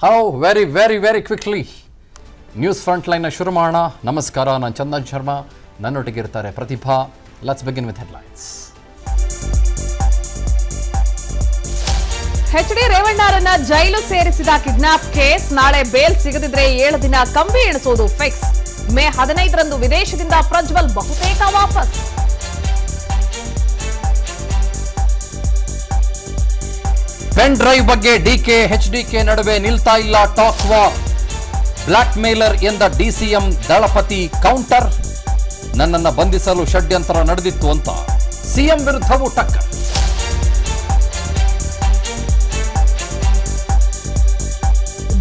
How very quickly news front line ಶುರು ಮಾಡೋಣ. ನಮಸ್ಕಾರ, ನಾನು ಚಂದನ್ ಶರ್ಮಾ, ನನ್ನೊಟ್ಟಿಗೆ ಇರ್ತಾರೆ Prathibha. Let's begin with headlines. H D. ರೇವಣ್ಣರನ್ನ ಜೈಲು ಸೇರಿಸಿದ ಕಿಡ್ನಾಪ್ ಕೇಸ್ ನಾಳೆ ಬೇಲ್ ಸಿಗದಿದ್ರೆ 7 ದಿನ ಕಂಬಿ ಎಣಿಸೋದು ಫಿಕ್ಸ್. ಮೇ 15ರಂದು ವಿದೇಶದಿಂದ ಪ್ರಜ್ವಲ್ ಬಹುತೇಕ ವಾಪಸ್. ಪೆನ್ ಡ್ರೈವ್ ಬಗ್ಗೆ ಡಿಕೆ ಎಚ್ಡಿಕೆ ನಡುವೆ ನಿಲ್ತಾ ಇಲ್ಲ ಟಾಕ್ ವಾರ್. ಬ್ಲಾಕ್ ಮೇಲರ್ ಎಂದ ಡಿಸಿಎಂ ದಳಪತಿ ಕೌಂಟರ್. ನನ್ನನ್ನು ಬಂಧಿಸಲು ಷಡ್ಯಂತ್ರ ನಡೆದಿತ್ತು ಅಂತ ಸಿಎಂ ವಿರುದ್ಧವೂ ಟಕ್ಕರ್.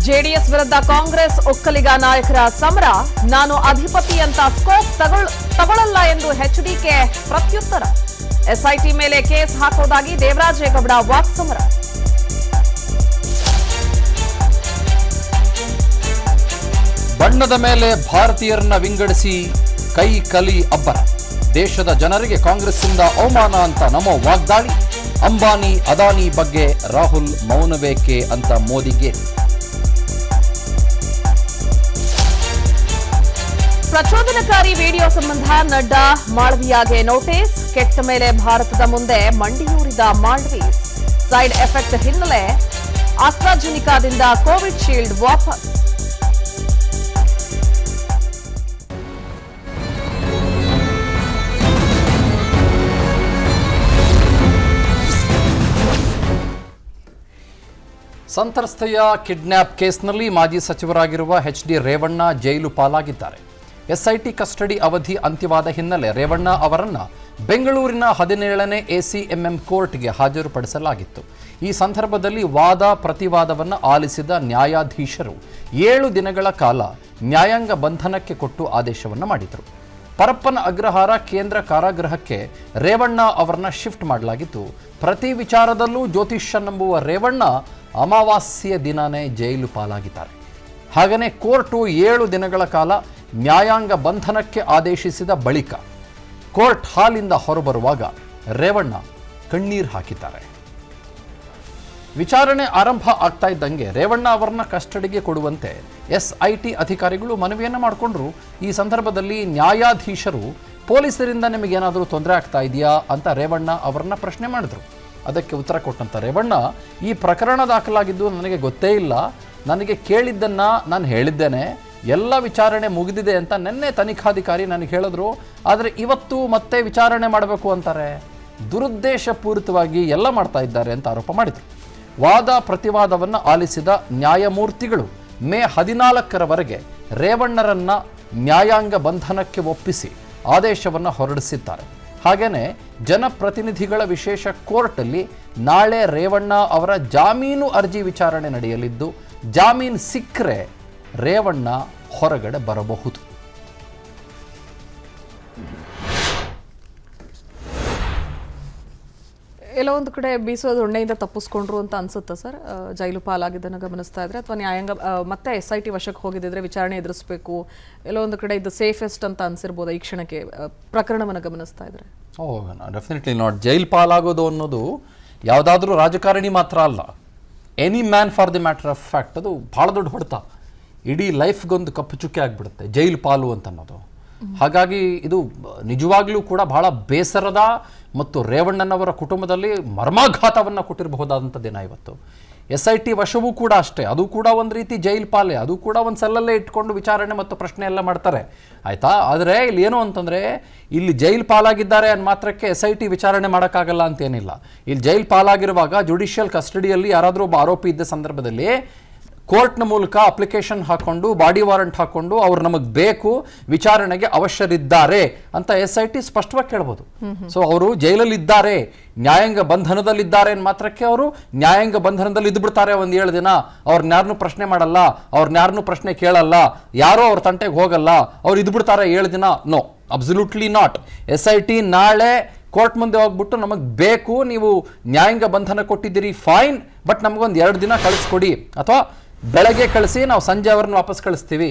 ಜೆಡಿಎಸ್ ವಿರುದ್ಧ ಕಾಂಗ್ರೆಸ್ ಒಕ್ಕಲಿಗ ನಾಯಕರ ಸಮರ. ನಾನು ಅಧಿಪತಿ ಅಂತ ಸ್ಕೋಪ್ ತಗೊಳ್ಳಲ್ಲ ಎಂದು ಎಚ್ಡಿಕೆ ಪ್ರತ್ಯುತ್ತರ. ಎಸ್ಐಟಿ ಮೇಲೆ ಕೇಸ್ ಹಾಕೋದಾಗಿ ದೇವರಾಜೇಗೌಡ ವಾಕ್ಸಮರ. ಬಣ್ಣದ ಮೇಲೆ ಭಾರತೀಯರನ್ನ ವಿಂಗಡಿಸಿ ಕೈ ಕಲಿ ಅಬ್ಬರ. ದೇಶದ ಜನರಿಗೆ ಕಾಂಗ್ರೆಸ್ಸಿಂದ ಅವಮಾನ ಅಂತ ನಮೋ ವಾಗ್ದಾಳಿ. ಅಂಬಾನಿ ಅದಾನಿ ಬಗ್ಗೆ ರಾಹುಲ್ ಮೌನವೇಕೆ ಅಂತ ಮೋದಿಗೆ. ಪ್ರಚೋದನಕಾರಿ ವಿಡಿಯೋ ಸಂಬಂಧ ನಡ್ಡಾ ಮಾಳವಿಯಾಗೆ ನೋಟಿಸ್. ಕೆಟ್ಟ ಮೇಲೆ ಭಾರತದ ಮುಂದೆ ಮಂಡಿಯೂರಿದ ಮಾಲ್ಡೀವ್ಸ್. ಸೈಡ್ ಎಫೆಕ್ಟ್ ಹಿನ್ನೆಲೆ ಆಸ್ಟ್ರಾಜೆನಿಕಾದಿಂದ ಕೋವಿಡ್ ಶೀಲ್ಡ್ ವಾಪಸ್. ಸಂತ್ರಸ್ತೆಯ ಕಿಡ್ನ್ಯಾಪ್ ಕೇಸ್ನಲ್ಲಿ ಮಾಜಿ ಸಚಿವರಾಗಿರುವ ಎಚ್.ಡಿ. ರೇವಣ್ಣ ಜೈಲು ಪಾಲಾಗಿದ್ದಾರೆ. ಎಸ್ಐಟಿ ಕಸ್ಟಡಿ ಅವಧಿ ಅಂತ್ಯವಾದ ಹಿನ್ನೆಲೆ ರೇವಣ್ಣ ಅವರನ್ನು ಬೆಂಗಳೂರಿನ 17ನೇ ಎಸಿಎಂಎಂ ಕೋರ್ಟ್ಗೆ ಹಾಜರುಪಡಿಸಲಾಗಿತ್ತು. ಈ ಸಂದರ್ಭದಲ್ಲಿ ವಾದ ಪ್ರತಿವಾದವನ್ನು ಆಲಿಸಿದ ನ್ಯಾಯಾಧೀಶರು 7 ದಿನಗಳ ಕಾಲ ನ್ಯಾಯಾಂಗ ಬಂಧನಕ್ಕೆ ಕೊಟ್ಟು ಆದೇಶವನ್ನು ಮಾಡಿದರು. ಪರಪ್ಪನ ಅಗ್ರಹಾರ ಕೇಂದ್ರ ಕಾರಾಗೃಹಕ್ಕೆ ರೇವಣ್ಣ ಅವರನ್ನ ಶಿಫ್ಟ್ ಮಾಡಲಾಗಿತ್ತು. ಪ್ರತಿ ವಿಚಾರದಲ್ಲೂ ಜ್ಯೋತಿಷ್ಯ ನಂಬುವ ರೇವಣ್ಣ ಅಮಾವಾಸ್ಯೆಯ ದಿನನೇ ಜೈಲು ಪಾಲಾಗಿದ್ದಾರೆ. ಹಾಗೆಯೇ ಕೋರ್ಟು 7 ದಿನಗಳ ಕಾಲ ನ್ಯಾಯಾಂಗ ಬಂಧನಕ್ಕೆ ಆದೇಶಿಸಿದ ಬಳಿಕ ಕೋರ್ಟ್ ಹಾಲಿಂದ ಹೊರಬರುವಾಗ ರೇವಣ್ಣ ಕಣ್ಣೀರು ಹಾಕಿದ್ದಾರೆ. ವಿಚಾರಣೆ ಆರಂಭ ಆಗ್ತಾ ಇದ್ದಂಗೆ ರೇವಣ್ಣ ಅವರನ್ನ ಕಸ್ಟಡಿಗೆ ಕೊಡುವಂತೆ ಎಸ್ಐಟಿ ಅಧಿಕಾರಿಗಳು ಮನವಿಯನ್ನು ಮಾಡಿಕೊಂಡ್ರು. ಈ ಸಂದರ್ಭದಲ್ಲಿ ನ್ಯಾಯಾಧೀಶರು ಪೊಲೀಸರಿಂದ ನಿಮಗೇನಾದರೂ ತೊಂದರೆ ಆಗ್ತಾ ಇದೆಯಾ ಅಂತ ರೇವಣ್ಣ ಅವರನ್ನ ಪ್ರಶ್ನೆ ಮಾಡಿದ್ರು. ಅದಕ್ಕೆ ಉತ್ತರ ಕೊಟ್ಟಂತ ರೇವಣ್ಣ, ಈ ಪ್ರಕರಣ ದಾಖಲಾಗಿದ್ದು ನನಗೆ ಗೊತ್ತೇ ಇಲ್ಲ, ನನಗೆ ಕೇಳಿದ್ದನ್ನು ನಾನು ಹೇಳಿದ್ದೇನೆ, ಎಲ್ಲ ವಿಚಾರಣೆ ಮುಗಿದಿದೆ ಅಂತ ನಿನ್ನೆ ತನಿಖಾಧಿಕಾರಿ ನನಗೆ ಹೇಳಿದ್ರು. ಆದರೆ ಇವತ್ತು ಮತ್ತೆ ವಿಚಾರಣೆ ಮಾಡಬೇಕು ಅಂತಾರೆ. ದುರುದ್ದೇಶಪೂರಿತವಾಗಿ ಎಲ್ಲ ಮಾಡ್ತಾ ಇದ್ದಾರೆ ಅಂತ ಆರೋಪ ಮಾಡಿದರು. ವಾದ ಪ್ರತಿವಾದವನ್ನು ಆಲಿಸಿದ ನ್ಯಾಯಮೂರ್ತಿಗಳು ಮೇ 14ರವರೆಗೆ ರೇವಣ್ಣರನ್ನ ನ್ಯಾಯಾಂಗ ಬಂಧನಕ್ಕೆ ಒಪ್ಪಿಸಿ ಆದೇಶವನ್ನು ಹೊರಡಿಸಿದ್ದಾರೆ. ಹಾಗೆಯೇ ಜನಪ್ರತಿನಿಧಿಗಳ ವಿಶೇಷ ಕೋರ್ಟಲ್ಲಿ ನಾಳೆ ರೇವಣ್ಣ ಅವರ ಜಾಮೀನು ಅರ್ಜಿ ವಿಚಾರಣೆ ನಡೆಯಲಿದ್ದು, ಜಾಮೀನು ಸಿಕ್ಕರೆ ರೇವಣ್ಣ ಹೊರಗಡೆ ಬರಬಹುದು. ಎಲ್ಲೋ ಒಂದು ಕಡೆ ಬೀಸೋದು ಉಣ್ಣೆಯಿಂದ ತಪ್ಪಿಸ್ಕೊಂಡ್ರು ಅಂತ ಅನ್ಸುತ್ತಾ ಸರ್? ಜೈಲು ಪಾಲಾಗಿದ್ದನ್ನು ಗಮನಿಸ್ತಾ ಇದ್ರೆ, ಅಥವಾ ನ್ಯಾಯಾಂಗ ಮತ್ತೆ ಎಸ್ಐಟಿ ವಶಕ್ಕೆ ಹೋಗಿದ್ದಿದ್ರೆ ವಿಚಾರಣೆ ಎದುರಿಸಬೇಕು, ಎಲ್ಲೋ ಒಂದು ಕಡೆ ಇದು ಸೇಫೆಸ್ಟ್ ಅಂತ ಅನ್ಸಿರ್ಬೋದು ಈ ಕ್ಷಣಕ್ಕೆ ಪ್ರಕರಣವನ್ನು ಗಮನಿಸ್ತಾ ಇದ್ರೆ? Definitely not. ಜೈಲು ಪಾಲಾಗೋದು ಅನ್ನೋದು ಯಾವುದಾದ್ರೂ ರಾಜಕಾರಣಿ ಮಾತ್ರ ಅಲ್ಲ, any man for the matter of fact. ಅದು ಭಾಳ ದೊಡ್ಡ ಹೊಡೆತ, ಇಡೀ ಲೈಫ್ಗೊಂದು ಕಪ್ಪು ಚುಕ್ಕೆ ಆಗಿಬಿಡುತ್ತೆ ಜೈಲು ಪಾಲು ಅಂತ ಅನ್ನೋದು. ಹಾಗಾಗಿ ಇದು ನಿಜವಾಗ್ಲೂ ಕೂಡ ಬಹಳ ಬೇಸರದ ಮತ್ತು ರೇವಣ್ಣನವರ ಕುಟುಂಬದಲ್ಲಿ ಮರ್ಮಾಘಾತವನ್ನು ಕೊಟ್ಟಿರಬಹುದಾದಂಥ ದಿನ ಇವತ್ತು. ಎಸ್ಐಟಿ ವಶವೂ ಕೂಡ ಅಷ್ಟೇ, ಅದು ಕೂಡ ಒಂದು ರೀತಿ ಜೈಲು ಪಾಲೆ, ಅದು ಕೂಡ ಒಂದು ಸೆಲ್ಲಲ್ಲೇ ಇಟ್ಕೊಂಡು ವಿಚಾರಣೆ ಮತ್ತು ಪ್ರಶ್ನೆ ಎಲ್ಲ ಮಾಡ್ತಾರೆ, ಆಯಿತಾ. ಆದರೆ ಇಲ್ಲಿ ಏನು ಅಂತಂದರೆ, ಇಲ್ಲಿ ಜೈಲು ಪಾಲಾಗಿದ್ದಾರೆ ಅನ್ನೋ ಮಾತ್ರಕ್ಕೆ ಎಸ್ಐಟಿ ವಿಚಾರಣೆ ಮಾಡೋಕ್ಕಾಗಲ್ಲ ಅಂತೇನಿಲ್ಲ. ಇಲ್ಲಿ ಜೈಲು ಪಾಲಾಗಿರುವಾಗ ಜುಡಿಷಿಯಲ್ ಕಸ್ಟಡಿಯಲ್ಲಿ ಯಾರಾದರೂ ಒಬ್ಬ ಆರೋಪಿ ಇದ್ದ ಸಂದರ್ಭದಲ್ಲಿ ಕೋರ್ಟ್ನ ಮೂಲಕ ಅಪ್ಲಿಕೇಶನ್ ಹಾಕ್ಕೊಂಡು ಬಾಡಿ ವಾರಂಟ್ ಹಾಕ್ಕೊಂಡು ಅವ್ರು ನಮಗೆ ಬೇಕು, ವಿಚಾರಣೆಗೆ ಅವಶ್ಯರಿದ್ದಾರೆ ಅಂತ ಎಸ್ಐಟಿ ಸ್ಪಷ್ಟವಾಗಿ ಕೇಳ್ಬೋದು. ಸೊ ಅವರು ಜೈಲಲ್ಲಿದ್ದಾರೆ, ನ್ಯಾಯಾಂಗ ಬಂಧನದಲ್ಲಿದ್ದಾರೆ ಅಂತ ಮಾತ್ರಕ್ಕೆ ಅವರು ನ್ಯಾಯಾಂಗ ಬಂಧನದಲ್ಲಿ ಇದ್ಬಿಡ್ತಾರೆ ಒಂದು 7 ದಿನ. ಅವ್ರನ್ಯಾರನ್ನೂ ಪ್ರಶ್ನೆ ಮಾಡಲ್ಲ, ಅವ್ರನ್ಯಾರನ್ನೂ ಪ್ರಶ್ನೆ ಕೇಳಲ್ಲ, ಯಾರೋ ಅವ್ರ ತಂಟೆಗೆ ಹೋಗಲ್ಲ, ಅವ್ರು ಇದ್ಬಿಡ್ತಾರೆ 7 ದಿನ. No, absolutely not. ಎಸ್ಐಟಿ ನಾಳೆ ಕೋರ್ಟ್ ಮುಂದೆ ಹೋಗ್ಬಿಟ್ಟು ನಮಗೆ ಬೇಕು, ನೀವು ನ್ಯಾಯಾಂಗ ಬಂಧನ ಕೊಟ್ಟಿದ್ದೀರಿ, ಫೈನ್, ಬಟ್ ನಮಗೊಂದು 2 ದಿನ ಕಳಿಸ್ಕೊಡಿ, ಅಥವಾ ಬೆಳಗ್ಗೆ ಕಳಿಸಿ ನಾವು ಸಂಜೆ ಅವ್ರನ್ನ ವಾಪಸ್ ಕಳಿಸ್ತೀವಿ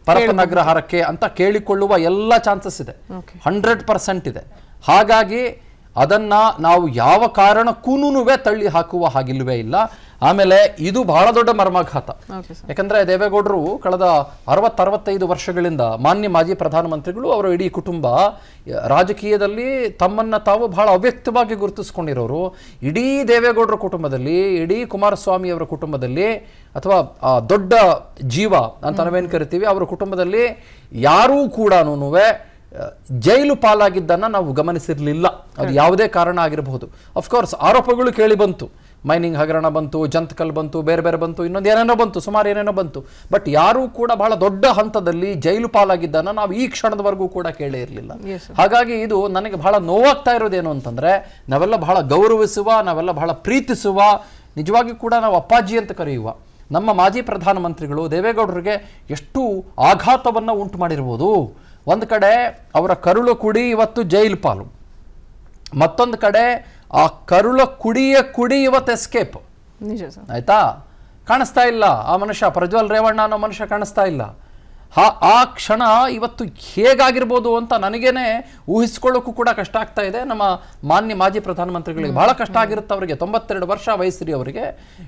ಪರಪ್ಪನ ಅಗ್ರಹಾರಕ್ಕೆ ಅಂತ ಕೇಳಿಕೊಳ್ಳುವ ಎಲ್ಲ ಚಾನ್ಸಸ್ ಇದೆ, 100% ಇದೆ. ಹಾಗಾಗಿ ಅದನ್ನು ನಾವು ಯಾವ ಕಾರಣಕ್ಕೂ ತಳ್ಳಿ ಹಾಕುವ ಹಾಗಿಲ್ವೇ ಇಲ್ಲ. ಆಮೇಲೆ ಇದು ಬಹಳ ದೊಡ್ಡ ಮರ್ಮಾಘಾತ. Okay sir. ಯಾಕಂದ್ರೆ ದೇವೇಗೌಡರು ಕಳೆದ 60-65 ವರ್ಷಗಳಿಂದ ಮಾನ್ಯ ಮಾಜಿ ಪ್ರಧಾನಮಂತ್ರಿಗಳು ಅವರ ಇಡೀ ಕುಟುಂಬ ರಾಜಕೀಯದಲ್ಲಿ ತಮ್ಮನ್ನ ತಾವು ಬಹಳ ಅವ್ಯಕ್ತವಾಗಿ ಗುರುತಿಸ್ಕೊಂಡಿರೋರು. ಇಡೀ ದೇವೇಗೌಡರ ಕುಟುಂಬದಲ್ಲಿ, ಇಡೀ ಕುಮಾರಸ್ವಾಮಿ ಅವರ ಕುಟುಂಬದಲ್ಲಿ, ಅಥವಾ ದೊಡ್ಡ ಜೀವ ಅಂತ ನಾವೇನು ಕರಿತೀವಿ ಅವರ ಕುಟುಂಬದಲ್ಲಿ ಯಾರೂ ಕೂಡ ಜೈಲು ಪಾಲಾಗಿದ್ದನ್ನ ನಾವು ಗಮನಿಸಿರ್ಲಿಲ್ಲ. ಅದು ಯಾವುದೇ ಕಾರಣ ಆಗಿರಬಹುದು. ಅಫ್ಕೋರ್ಸ್ ಆರೋಪಗಳು ಕೇಳಿ ಬಂತು, ಮೈನಿಂಗ್ ಹಗರಣ ಬಂತು, ಜಂತಕಲ್ ಬಂತು, ಬೇರೆ ಬೇರೆ ಬಂತು, ಇನ್ನೊಂದು ಏನೇನೋ ಬಂತು, ಸುಮಾರು ಏನೇನೋ ಬಂತು. ಬಟ್ ಯಾರೂ ಕೂಡ ಬಹಳ ದೊಡ್ಡ ಹಂತದಲ್ಲಿ ಜೈಲು ಪಾಲಾಗಿದ್ದನ್ನ ನಾವು ಈ ಕ್ಷಣದವರೆಗೂ ಕೂಡ ಕೇಳೇ ಇರಲಿಲ್ಲ. ಹಾಗಾಗಿ ಇದು ನನಗೆ ಬಹಳ ನೋವಾಗ್ತಾ ಇರೋದೇನು ಅಂತಂದ್ರೆ, ನಾವೆಲ್ಲ ಬಹಳ ಗೌರವಿಸುವ, ನಾವೆಲ್ಲ ಬಹಳ ಪ್ರೀತಿಸುವ, ನಿಜವಾಗಿ ಕೂಡ ನಾವು ಅಪ್ಪಾಜಿ ಅಂತ ಕರೆಯುವ ನಮ್ಮ ಮಾಜಿ ಪ್ರಧಾನಮಂತ್ರಿಗಳು ದೇವೇಗೌಡರಿಗೆ ಎಷ್ಟು ಆಘಾತವನ್ನು ಉಂಟು ಮಾಡಿರ್ಬೋದು. ಒಂದು ಕಡೆ ಅವರ ಕರುಳು ಕುಡಿ ಇವತ್ತು ಜೈಲು ಪಾಲು, ಮತ್ತೊಂದು ಕಡೆ ಆ ಕರುಳ ಕುಡಿ ಇವತ್ತು ಎಸ್ಕೇಪ್. ಆಯ್ತಾ? ಕಾಣಿಸ್ತಾ ಇಲ್ಲ ಆ ಮನುಷ್ಯ, ಪ್ರಜ್ವಲ್ ರೇವಣ್ಣ ಅನ್ನೋ ಮನುಷ್ಯ ಕಾಣಿಸ್ತಾ ಇಲ್ಲ. ಆ ಕ್ಷಣ ಇವತ್ತು ಹೇಗಾಗಿರ್ಬೋದು ಅಂತ ನನಗೇನೆ ಊಹಿಸ್ಕೊಳ್ಳೋಕ್ಕೂ ಕೂಡ ಕಷ್ಟ ಆಗ್ತಾ ಇದೆ. ನಮ್ಮ ಮಾನ್ಯ ಮಾಜಿ ಪ್ರಧಾನಮಂತ್ರಿಗಳಿಗೆ ಬಹಳ ಕಷ್ಟ ಆಗಿರುತ್ತೆ. ಅವರಿಗೆ 92 ವರ್ಷ ವಯಸ್ಸಿರಿ ಅವರಿಗೆ.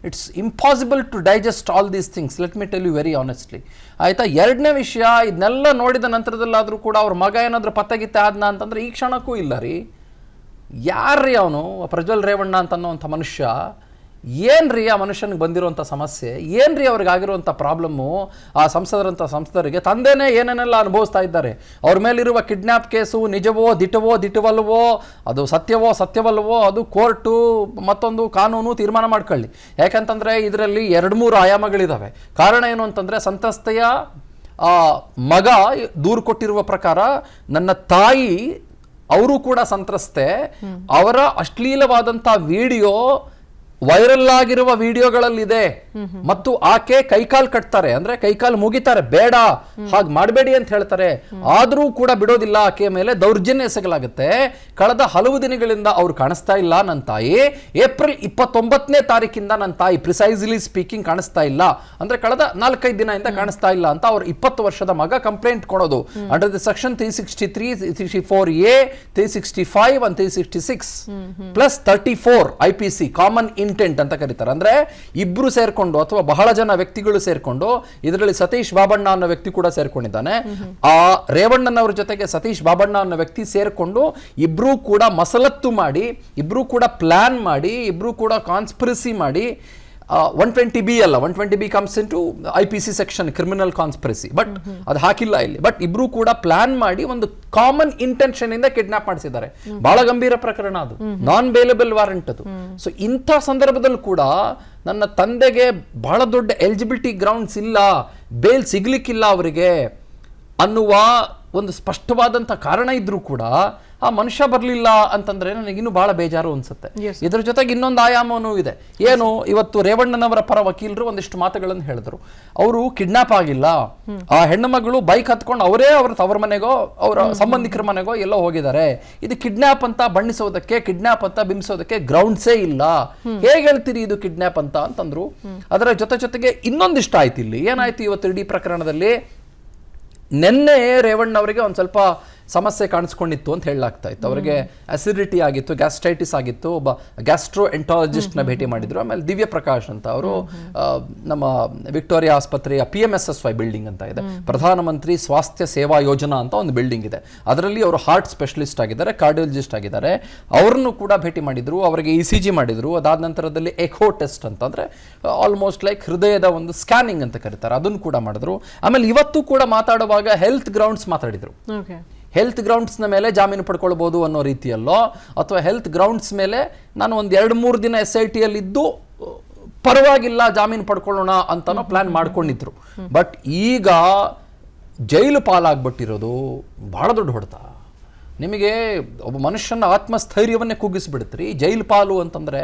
It's impossible to digest all these things, let me tell you very honestly. ಆಯ್ತಾ? ಎರಡನೇ ವಿಷಯ, ಇದನ್ನೆಲ್ಲ ನೋಡಿದ ನಂತರದಲ್ಲಾದರೂ ಕೂಡ ಅವ್ರ ಮಗ ಏನಾದರೂ ಪತ್ತೆಗಿತ್ತೆ ಆದ್ನ ಅಂತಂದ್ರೆ ಈ ಕ್ಷಣಕ್ಕೂ ಇಲ್ಲ ರೀ. ಯಾರ್ರೀ ಅವನು ಪ್ರಜ್ವಲ್ ರೇವಣ್ಣ ಅಂತನ್ನೋಂಥ ಮನುಷ್ಯ? ಏನ್ರಿ ಆ ಮನುಷ್ಯನಿಗೆ ಬಂದಿರುವಂಥ ಸಮಸ್ಯೆ? ಏನ್ರಿ ಅವ್ರಿಗೆ ಆಗಿರುವಂಥ ಪ್ರಾಬ್ಲಮ್ಮು? ಆ ಸಂಸದರಿಗೆ ತಂದೆನೇ ಏನೇನೆಲ್ಲ ಅನುಭವಿಸ್ತಾ ಇದ್ದಾರೆ. ಅವ್ರ ಮೇಲಿರುವ ಕಿಡ್ನ್ಯಾಪ್ ಕೇಸು ನಿಜವೋ ದಿಟವಲ್ವೋ, ಅದು ಸತ್ಯವಲ್ವೋ, ಅದು ಕೋರ್ಟು ಮತ್ತೊಂದು ಕಾನೂನು ತೀರ್ಮಾನ ಮಾಡ್ಕೊಳ್ಳಿ. ಯಾಕಂತಂದರೆ ಇದರಲ್ಲಿ 2-3 ಆಯಾಮಗಳಿದ್ದಾವೆ. ಕಾರಣ ಏನು ಅಂತಂದರೆ, ಸಂತ್ರಸ್ತೆಯ ಮಗ ದೂರು ಕೊಟ್ಟಿರುವ ಪ್ರಕಾರ ನನ್ನ ತಾಯಿ ಅವರು ಕೂಡ ಸಂತ್ರಸ್ತೆ, ಅವರ ಅಶ್ಲೀಲವಾದಂಥ ವಿಡಿಯೋ ವೈರಲ್ ಆಗಿರುವ ವಿಡಿಯೋಗಳಲ್ಲಿದೆ. ಮತ್ತು ಆಕೆ ಕೈಕಾಲು ಕಟ್ತಾರೆ, ಅಂದ್ರೆ ಕೈಕಾಲು ಮುಗಿತಾರೆ, ಬೇಡ ಹಾಗೆ ಮಾಡಬೇಡಿ ಅಂತ ಹೇಳ್ತಾರೆ. ಆದರೂ ಕೂಡ ಬಿಡೋದಿಲ್ಲ. ಆಕೆಯ ಮೇಲೆ ದೌರ್ಜನ್ಯ ಎಸಗಲಾಗುತ್ತೆ. ಕಳೆದ ಹಲವು ದಿನಗಳಿಂದ ಅವ್ರು ಕಾಣಿಸ್ತಾ ಇಲ್ಲ. ನನ್ನ ತಾಯಿ ಏಪ್ರಿಲ್ 29ನೇ ತಾರೀಕಿಂದ ನನ್ನ ತಾಯಿ ಪ್ರಿಸೈಸ್ಲಿ ಸ್ಪೀಕಿಂಗ್ ಕಾಣಿಸ್ತಾ ಇಲ್ಲ, ಅಂದ್ರೆ ಕಳೆದ 4-5 ದಿನದಿಂದ ಕಾಣಿಸ್ತಾ ಇಲ್ಲ ಅಂತ ಅವ್ರ 20 ವರ್ಷದ ಮಗ ಕಂಪ್ಲೇಂಟ್ ಕೊಡೋದು under the section 363, 364A, 365 and 366 plus 34 IPC common intent ಅಂತ ಕರೀತಾರೆ. ಅಂದ್ರೆ ಇಬ್ರು ಸೇರ್ಕೊಂಡು ಅಥವಾ ಬಹಳ ಜನ ವ್ಯಕ್ತಿಗಳು ಸೇರ್ಕೊಂಡು, ಇದರಲ್ಲಿ ಸತೀಶ್ ಬಾಬಣ್ಣ ಅನ್ನೋ ವ್ಯಕ್ತಿ ಕೂಡ ಸೇರ್ಕೊಂಡಿದ್ದಾನೆ. ಆ ರೇವಣ್ಣನವರ ಜೊತೆಗೆ ಸತೀಶ್ ಬಾಬಣ್ಣ ಅನ್ನೋ ವ್ಯಕ್ತಿ ಸೇರ್ಕೊಂಡು ಇಬ್ರು ಕೂಡ ಮಸಲತ್ತು ಮಾಡಿ, ಇಬ್ರು ಕೂಡ ಪ್ಲಾನ್ ಮಾಡಿ, ಇಬ್ರು ಕೂಡ ಕಾನ್ಸ್ಪಿರಸಿ ಮಾಡಿ, 120B ಅಲ್ಲ, 120B comes in to IPC section criminal conspiracy, but ಅದು ಹಾಕಿಲ್ಲ ಇಲ್ಲಿ. ಬಟ್ ಇಬ್ರು ಕೂಡ ಪ್ಲಾನ್ ಮಾಡಿ ಒಂದು ಕಾಮನ್ ಇಂಟೆನ್ಷನ್ ಇಂದ ಕಿಡ್ನಾಪ್ ಮಾಡಿಸಿದ್ದಾರೆ. ಬಹಳ ಗಂಭೀರ ಪ್ರಕರಣ ಅದು, ನಾನ್ ಬೇಲೆಬಲ್ ವಾರೆಂಟ್ ಅದು. ಸೊ ಇಂಥ ಸಂದರ್ಭದಲ್ಲಿ ಕೂಡ ನನ್ನ ತಂದೆಗೆ ಬಹಳ ದೊಡ್ಡ ಎಲಿಜಿಬಿಲಿಟಿ ಗ್ರೌಂಡ್ಸ್ ಇಲ್ಲ, ಬೇಲ್ ಸಿಗ್ಲಿಕ್ಕಿಲ್ಲ ಅವರಿಗೆ ಅನ್ನುವ ಒಂದು ಸ್ಪಷ್ಟವಾದಂಥ ಕಾರಣ ಇದ್ರೂ ಕೂಡ ಆ ಮನುಷ್ಯ ಬರಲಿಲ್ಲ ಅಂತಂದ್ರೆ ನನಗಿನ್ನೂ ಬಹಳ ಬೇಜಾರು ಅನ್ಸುತ್ತೆ. ಇದ್ರ ಜೊತೆಗೆ ಇನ್ನೊಂದು ಆಯಾಮನೂ ಇದೆ. ಏನು, ಇವತ್ತು ರೇವಣ್ಣನವರ ಪರ ವಕೀಲರು ಒಂದಿಷ್ಟು ಮಾತುಗಳನ್ನು ಹೇಳಿದ್ರು. ಅವರು ಕಿಡ್ನಾಪ್ ಆಗಿಲ್ಲ, ಆ ಹೆಣ್ಣು ಮಗಳು ಬೈಕ್ ಹತ್ಕೊಂಡು ಅವರೇ ಅವ್ರ ತವರ ಮನೆಗೋ ಅವರ ಸಂಬಂಧಿಕರ ಮನೆಗೋ ಎಲ್ಲೋ ಹೋಗಿದ್ದಾರೆ. ಇದು ಕಿಡ್ನಾಪ್ ಅಂತ ಬಣ್ಣಿಸೋದಕ್ಕೆ, ಕಿಡ್ನಾಪ್ ಅಂತ ಬಿಂಬಿಸೋದಕ್ಕೆ ಗ್ರೌಂಡ್ಸೇ ಇಲ್ಲ. ಹೇಗೆ ಹೇಳ್ತೀರಿ ಇದು ಕಿಡ್ನಾಪ್ ಅಂತ ಅಂತಂದ್ರು. ಅದರ ಜೊತೆಗೆ ಇನ್ನೊಂದಿಷ್ಟ ಆಯ್ತು. ಇಲ್ಲಿ ಏನಾಯ್ತು ಇವತ್ತು ಇಡೀ ಪ್ರಕರಣದಲ್ಲಿ, ನಿನ್ನೆ ರೇವಣ್ಣ ಅವರಿಗೆ ಒಂದು ಸ್ವಲ್ಪ ಸಮಸ್ಯೆ ಕಾಣಿಸ್ಕೊಂಡಿತ್ತು ಅಂತ ಹೇಳಲಾಗ್ತಾ ಇತ್ತು. ಅವರಿಗೆ ಅಸಿಡಿಟಿ ಆಗಿತ್ತು, ಗ್ಯಾಸ್ಟ್ರೈಟಿಸ್ ಆಗಿತ್ತು. ಒಬ್ಬ ಗ್ಯಾಸ್ಟ್ರೋ ಎಂಟಾಲಜಿಸ್ಟ್ನ ಭೇಟಿ ಮಾಡಿದ್ರು. ಆಮೇಲೆ ದಿವ್ಯ ಪ್ರಕಾಶ್ ಅಂತ ಅವರು ನಮ್ಮ ವಿಕ್ಟೋರಿಯಾ ಆಸ್ಪತ್ರೆಯ PMSSY ಬಿಲ್ಡಿಂಗ್ ಅಂತ ಇದೆ, ಪ್ರಧಾನಮಂತ್ರಿ ಸ್ವಾಸ್ಥ್ಯ ಸೇವಾ ಯೋಜನಾ ಅಂತ ಒಂದು ಬಿಲ್ಡಿಂಗ್ ಇದೆ. ಅದರಲ್ಲಿ ಅವರು ಹಾರ್ಟ್ ಸ್ಪೆಷಲಿಸ್ಟ್ ಆಗಿದ್ದಾರೆ, ಕಾರ್ಡಿಯಾಲಜಿಸ್ಟ್ ಆಗಿದ್ದಾರೆ. ಅವ್ರನ್ನು ಕೂಡ ಭೇಟಿ ಮಾಡಿದ್ರು. ಅವರಿಗೆ ECG ಮಾಡಿದ್ರು. ಅದಾದ ನಂತರದಲ್ಲಿ ಎಕೋ ಟೆಸ್ಟ್ ಅಂತಂದ್ರೆ ಆಲ್ಮೋಸ್ಟ್ ಲೈಕ್ ಹೃದಯದ ಒಂದು ಸ್ಕ್ಯಾನಿಂಗ್ ಅಂತ ಕರೀತಾರೆ, ಅದನ್ನು ಕೂಡ ಮಾಡಿದ್ರು. ಆಮೇಲೆ ಇವತ್ತು ಕೂಡ ಮಾತಾಡುವಾಗ ಹೆಲ್ತ್ ಗ್ರೌಂಡ್ಸ್ ಮಾತಾಡಿದ್ರು. ಹೆಲ್ತ್ ಗ್ರೌಂಡ್ಸ್ನ ಮೇಲೆ ಜಾಮೀನು ಪಡ್ಕೊಳ್ಬೋದು ಅನ್ನೋ ರೀತಿಯಲ್ಲೋ, ಅಥವಾ ಹೆಲ್ತ್ ಗ್ರೌಂಡ್ಸ್ ಮೇಲೆ ನಾನು ಒಂದು 2-3 ದಿನ SITಯಲ್ಲಿ ಇದ್ದು ಪರವಾಗಿಲ್ಲ ಜಾಮೀನು ಪಡ್ಕೊಳ್ಳೋಣ ಅಂತನೋ ಪ್ಲಾನ್ ಮಾಡ್ಕೊಂಡಿದ್ರು. ಬಟ್ ಈಗ ಜೈಲು ಪಾಲಾಗ್ಬಿಟ್ಟಿರೋದು ಬಹಳ ದೊಡ್ಡ ಹೊಡೆತ. ನಿಮಗೆ ಒಬ್ಬ ಮನುಷ್ಯನ ಆತ್ಮಸ್ಥೈರ್ಯವನ್ನೇ ಕುಗ್ಗಿಸ್ಬಿಡುತ್ತೀರಿ. ಜೈಲು ಪಾಲು ಅಂತಂದ್ರೆ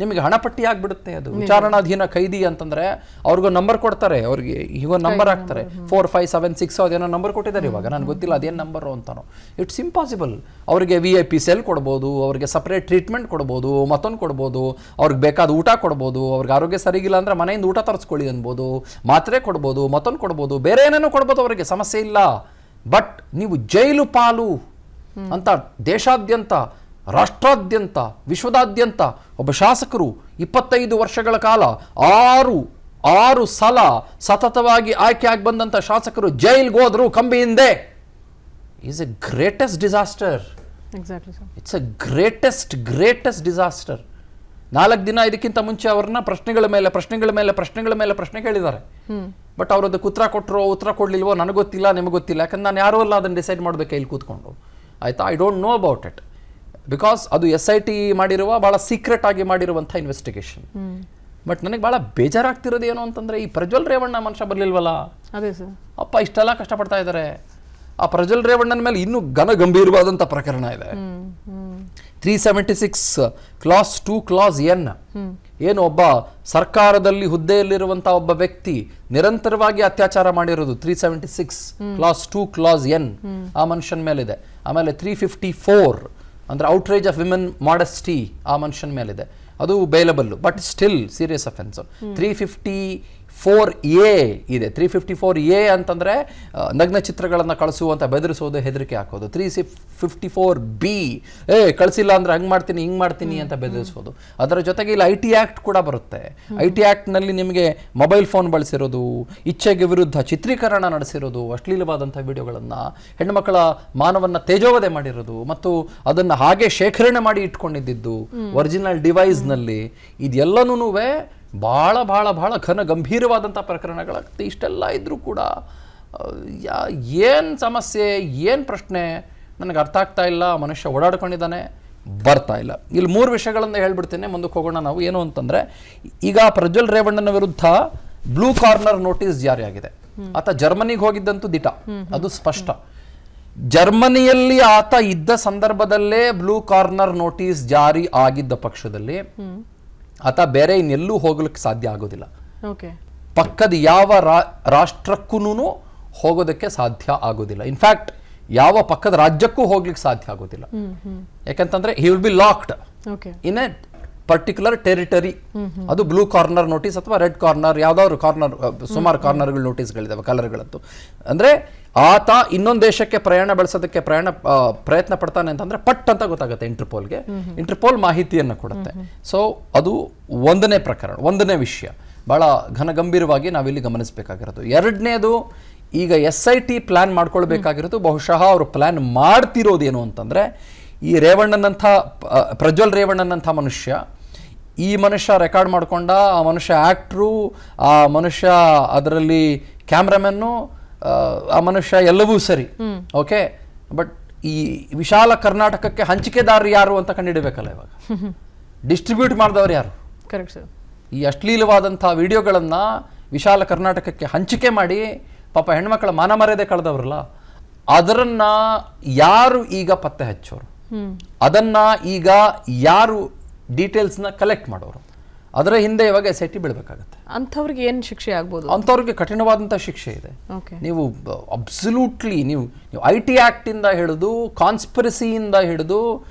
ನಿಮಗೆ ಹಣಪಟ್ಟಿ ಆಗ್ಬಿಡುತ್ತೆ. ಅದು ವಿಚಾರಣಾಧೀನ ಖೈದಿ ಅಂತಂದ್ರೆ ಅವ್ರಿಗೂ ನಂಬರ್ ಕೊಡ್ತಾರೆ, ಅವ್ರಿಗೆ ಈಗ ನಂಬರ್ ಹಾಕ್ತಾರೆ, 4576 ಅದೇನೋ ನಂಬರ್ ಕೊಟ್ಟಿದ್ದಾರೆ ಇವಾಗ, ನನಗೆ ಗೊತ್ತಿಲ್ಲ ಅದೇನು ನಂಬರು ಅಂತಾನೋ. It's impossible. ಅವರಿಗೆ VIP ಸೆಲ್ ಕೊಡ್ಬೋದು, ಅವ್ರಿಗೆ ಸಪ್ರೇಟ್ ಟ್ರೀಟ್ಮೆಂಟ್ ಕೊಡ್ಬೋದು, ಮತ್ತೊಂದು ಕೊಡ್ಬೋದು, ಅವ್ರಿಗೆ ಬೇಕಾದ ಊಟ ಕೊಡ್ಬೋದು, ಅವ್ರಿಗೆ ಆರೋಗ್ಯ ಸರಿಗಿಲ್ಲ ಅಂದ್ರೆ ಮನೆಯಿಂದ ಊಟ ತರಿಸ್ಕೊಳ್ಳಿ ಅನ್ಬೋದು, ಮಾತ್ರೆ ಕೊಡ್ಬೋದು, ಮತ್ತೊಂದು ಕೊಡ್ಬೋದು, ಬೇರೆ ಏನೇನೋ ಕೊಡ್ಬೋದು, ಅವರಿಗೆ ಸಮಸ್ಯೆ ಇಲ್ಲ. ಬಟ್ ನೀವು ಜೈಲು ಪಾಲು ಅಂತ ದೇಶಾದ್ಯಂತ, ರಾಷ್ಟ್ರಾದ್ಯಂತ, ವಿಶ್ವದಾದ್ಯಂತ ಒಬ್ಬ ಶಾಸಕರು 25 ವರ್ಷಗಳ ಕಾಲ ಆರು ಸಲ ಸತತವಾಗಿ ಆಯ್ಕೆಯಾಗಿ ಬಂದಂಥ ಶಾಸಕರು ಜೈಲ್ಗೆ ಹೋದ್ರು ಕಂಬಿ ಹಿಂದೆ. Is A greatest disaster. Exactly sir. It's A greatest disaster. 4 ದಿನ ಇದಕ್ಕಿಂತ ಮುಂಚೆ ಅವ್ರನ್ನ ಪ್ರಶ್ನೆಗಳ ಮೇಲೆ ಪ್ರಶ್ನೆ ಕೇಳಿದ್ದಾರೆ. ಬಟ್ ಅವ್ರು ಅದಕ್ಕೆ ಉತ್ತರ ಕೊಡ್ಲಿಲ್ವೋ ನನಗೆ ಗೊತ್ತಿಲ್ಲ, ನಿಮಗೆ ಗೊತ್ತಿಲ್ಲ. ಯಾಕಂದ್ರೆ ನಾನು ಯಾರೂ ಅಲ್ಲ ಅದನ್ನು ಡಿಸೈಡ್ ಮಾಡಬೇಕು ಇಲ್ಲಿ ಕೂತ್ಕೊಂಡು. ಆಯ್ತಾ, I don't know about it because ಅದು SIT ಮಾಡಿರುವ ಭಾಳ ಸೀಕ್ರೆಟ್ ಆಗಿ ಮಾಡಿರುವಂಥ ಇನ್ವೆಸ್ಟಿಗೇಷನ್. ಬಟ್ ನನಗೆ ಭಾಳ ಬೇಜಾರಾಗ್ತಿರೋದು ಏನು ಅಂತಂದರೆ, ಈ ಪ್ರಜ್ವಲ್ ರೇವಣ್ಣ ಮನುಷ್ಯ ಬರಲಿಲ್ವಲ್ಲ. ಅದೇ ಸರ್. ಅಪ್ಪ ಇಷ್ಟೆಲ್ಲ ಕಷ್ಟಪಡ್ತಾ ಇದ್ದಾರೆ. ಆ ಪ್ರಜ್ವಲ್ ರೇವಣ್ಣನ ಮೇಲೆ ಇನ್ನೂ ಗಂಭೀರವಾದಂಥ ಪ್ರಕರಣ ಇದೆ. 376 ಕ್ಲಾಸ್ 2 ಕ್ಲಾಸ್ N. ಏನು ಒಬ್ಬ ಸರ್ಕಾರದಲ್ಲಿ ಹುದ್ದೆಯಲ್ಲಿರುವಂಥ ಒಬ್ಬ ವ್ಯಕ್ತಿ ನಿರಂತರವಾಗಿ ಅತ್ಯಾಚಾರ ಮಾಡಿರೋದು 376 ಕ್ಲಾಸ್ 2 ಕ್ಲಾಸ್ N ಆ ಮನುಷ್ಯನ ಮೇಲಿದೆ. ಆಮೇಲೆ 354 ಅಂದರೆ ಔಟ್ರೇಜ್ ಆಫ್ ವಿಮೆನ್ ಮಾಡೆಸ್ಟಿ ಆ ಮನುಷ್ಯನ ಮೇಲಿದೆ. ಅದು bailable but still serious offence. 354A ಇದೆ. 354A ಅಂತಂದರೆ ನಗ್ನ ಚಿತ್ರಗಳನ್ನು ಕಳಿಸುವಂಥ ಬೆದರಿಸೋದು, ಹೆದರಿಕೆ ಹಾಕೋದು. 354B ಕಳಿಸಿಲ್ಲ ಅಂದರೆ ಹಂಗೆ ಮಾಡ್ತೀನಿ ಹಿಂಗೆ ಮಾಡ್ತೀನಿ ಅಂತ ಬೆದರಿಸೋದು. ಅದರ ಜೊತೆಗೆ ಇಲ್ಲಿ IT ಆ್ಯಕ್ಟ್ ಕೂಡ ಬರುತ್ತೆ. IT ಆ್ಯಕ್ಟ್ನಲ್ಲಿ ನಿಮಗೆ ಮೊಬೈಲ್ ಫೋನ್ ಬಳಸಿರೋದು, ಇಚ್ಛೆಗೆ ವಿರುದ್ಧ ಚಿತ್ರೀಕರಣ ನಡೆಸಿರೋದು, ಅಶ್ಲೀಲವಾದಂಥ ವಿಡಿಯೋಗಳನ್ನು, ಹೆಣ್ಣುಮಕ್ಕಳ ಮಾನವನ್ನು ತೇಜೋವಧೆ ಮಾಡಿರೋದು ಮತ್ತು ಅದನ್ನು ಹಾಗೆ ಶೇಖರಣೆ ಮಾಡಿ ಇಟ್ಕೊಂಡಿದ್ದು ಒರಿಜಿನಲ್ ಡಿವೈಸ್ನಲ್ಲಿ, ಇದೆಲ್ಲನೂ ಭಾಳ ಭಾಳ ಭಾಳ ಗಂಭೀರವಾದಂಥ ಪ್ರಕರಣಗಳಾಗುತ್ತೆ. ಇಷ್ಟೆಲ್ಲ ಇದ್ದರೂ ಕೂಡ ಏನು ಸಮಸ್ಯೆ, ಏನು ಪ್ರಶ್ನೆ ನನಗೆ ಅರ್ಥ ಆಗ್ತಾ ಇಲ್ಲ. ಮನುಷ್ಯ ಓಡಾಡ್ಕೊಂಡಿದ್ದಾನೆ, ಬರ್ತಾ ಇಲ್ಲ. ಇಲ್ಲಿ 3 ವಿಷಯಗಳನ್ನು ಹೇಳ್ಬಿಡ್ತೇನೆ, ಮುಂದಕ್ಕೆ ಹೋಗೋಣ ನಾವು. ಏನು ಅಂತಂದರೆ, ಈಗ ಪ್ರಜ್ವಲ್ ರೇವಣ್ಣನ ವಿರುದ್ಧ ಬ್ಲೂ ಕಾರ್ನರ್ ನೋಟಿಸ್ ಜಾರಿಯಾಗಿದೆ. ಆತ ಜರ್ಮನಿಗೆ ಹೋಗಿದ್ದಂತೂ ದಿಟ, ಅದು ಸ್ಪಷ್ಟ. ಜರ್ಮನಿಯಲ್ಲಿ ಆತ ಇದ್ದ ಸಂದರ್ಭದಲ್ಲೇ ಬ್ಲೂ ಕಾರ್ನರ್ ನೋಟಿಸ್ ಜಾರಿ ಆಗಿದ್ದ ಪಕ್ಷದಲ್ಲಿ ಆತ ಬೇರೆ ಇನ್ನೆಲ್ಲೂ ಹೋಗ್ಲಿಕ್ಕೆ ಸಾಧ್ಯ ಆಗೋದಿಲ್ಲ. ಪಕ್ಕದ ಯಾವ ರಾಷ್ಟ್ರಕ್ಕೂ ಹೋಗೋದಕ್ಕೆ ಸಾಧ್ಯ ಆಗೋದಿಲ್ಲ. ಇನ್ಫ್ಯಾಕ್ಟ್ ಯಾವ ಪಕ್ಕದ ರಾಜ್ಯಕ್ಕೂ ಹೋಗ್ಲಿಕ್ಕೆ ಸಾಧ್ಯ ಆಗೋದಿಲ್ಲ. ಯಾಕಂತಂದ್ರೆ he will be locked in a particular territory. ಅದು ಬ್ಲೂ ಕಾರ್ನರ್ ನೋಟಿಸ್ ಅಥವಾ ರೆಡ್ ಕಾರ್ನರ್, ಯಾವ್ದಾದ್ರು ಕಾರ್ನರ್, ಸುಮಾರು ಕಾರ್ನರ್ಗಳು ನೋಟಿಸ್ಗಳಿದಾವೆ ಕಲರ್ಗಳದ್ದು. ಅಂದರೆ ಆತ ಇನ್ನೊಂದು ದೇಶಕ್ಕೆ ಪ್ರಯಾಣ ಬೆಳೆಸೋದಕ್ಕೆ ಪ್ರಯತ್ನ ಪಡ್ತಾನೆ ಅಂತಂದ್ರೆ ಪಟ್ ಅಂತ ಗೊತ್ತಾಗುತ್ತೆ ಇಂಟರ್ಪೋಲ್ಗೆ. ಇಂಟರ್ಪೋಲ್ ಮಾಹಿತಿಯನ್ನು ಕೊಡುತ್ತೆ. ಸೊ ಅದು ಒಂದನೇ ಪ್ರಕರಣ, ಒಂದನೇ ವಿಷಯ ಭಾಳ ಗಂಭೀರವಾಗಿ ನಾವಿಲ್ಲಿ ಗಮನಿಸಬೇಕಾಗಿರೋದು. ಎರಡನೇದು, ಈಗ SIT ಪ್ಲಾನ್ ಮಾಡ್ಕೊಳ್ಬೇಕಾಗಿರೋದು, ಬಹುಶಃ ಅವರು ಪ್ಲಾನ್ ಮಾಡ್ತಿರೋದೇನು ಅಂತಂದ್ರೆ, ಈ ರೇವಣ್ಣನಂಥ ಪ್ರಜ್ವಲ್ ರೇವಣ್ಣನಂಥ ಮನುಷ್ಯ, ಈ ಮನುಷ್ಯ ರೆಕಾರ್ಡ್ ಮಾಡ್ಕೊಂಡ, ಆ ಮನುಷ್ಯ ಆ್ಯಕ್ಟ್ರು, ಆ ಮನುಷ್ಯ ಅದರಲ್ಲಿ ಕ್ಯಾಮ್ರಾಮನ್ನು, ಆ ಮನುಷ್ಯ ಎಲ್ಲವೂ ಸರಿ, ಓಕೆ. ಬಟ್ ಈ ವಿಶಾಲ ಕರ್ನಾಟಕಕ್ಕೆ ಹಂಚಿಕೆದಾರರು ಯಾರು ಅಂತ ಕಂಡುಹಿಡಬೇಕಲ್ಲ ಇವಾಗ. ಡಿಸ್ಟ್ರಿಬ್ಯೂಟ್ ಮಾಡಿದವರು ಯಾರು? Correct sir. ಈ ಅಶ್ಲೀಲವಾದಂಥ ವಿಡಿಯೋಗಳನ್ನು ವಿಶಾಲ ಕರ್ನಾಟಕಕ್ಕೆ ಹಂಚಿಕೆ ಮಾಡಿ ಪಾಪ ಹೆಣ್ಮಕ್ಳ ಮಾನ ಮರ್ಯಾದೆ ಕಳೆದವ್ರಲ್ಲ, ಅದನ್ನ ಯಾರು ಈಗ ಪತ್ತೆ ಹಚ್ಚೋರು, ಅದನ್ನ ಈಗ ಯಾರು ಡೀಟೇಲ್ಸ್ನ ಕಲೆಕ್ಟ್ ಮಾಡೋರು, ಅದರ ಹಿಂದೆ ಇವಾಗ SIT ಬೀಳಬೇಕಾಗತ್ತೆ. ಅಂಥವ್ರಿಗೆ ಏನು ಶಿಕ್ಷೆ ಆಗ್ಬೋದು? ಅಂಥವ್ರಿಗೆ ಕಠಿಣವಾದಂಥ ಶಿಕ್ಷೆ ಇದೆ. ನೀವು ಅಬ್ಸಲ್ಯೂಟ್ಲಿ ನೀವು IT ಆ್ಯಕ್ಟಿಂದ ಹಿಡಿದು ಕಾನ್ಸ್ಪಿರಸಿಯಿಂದ ಹಿಡಿದು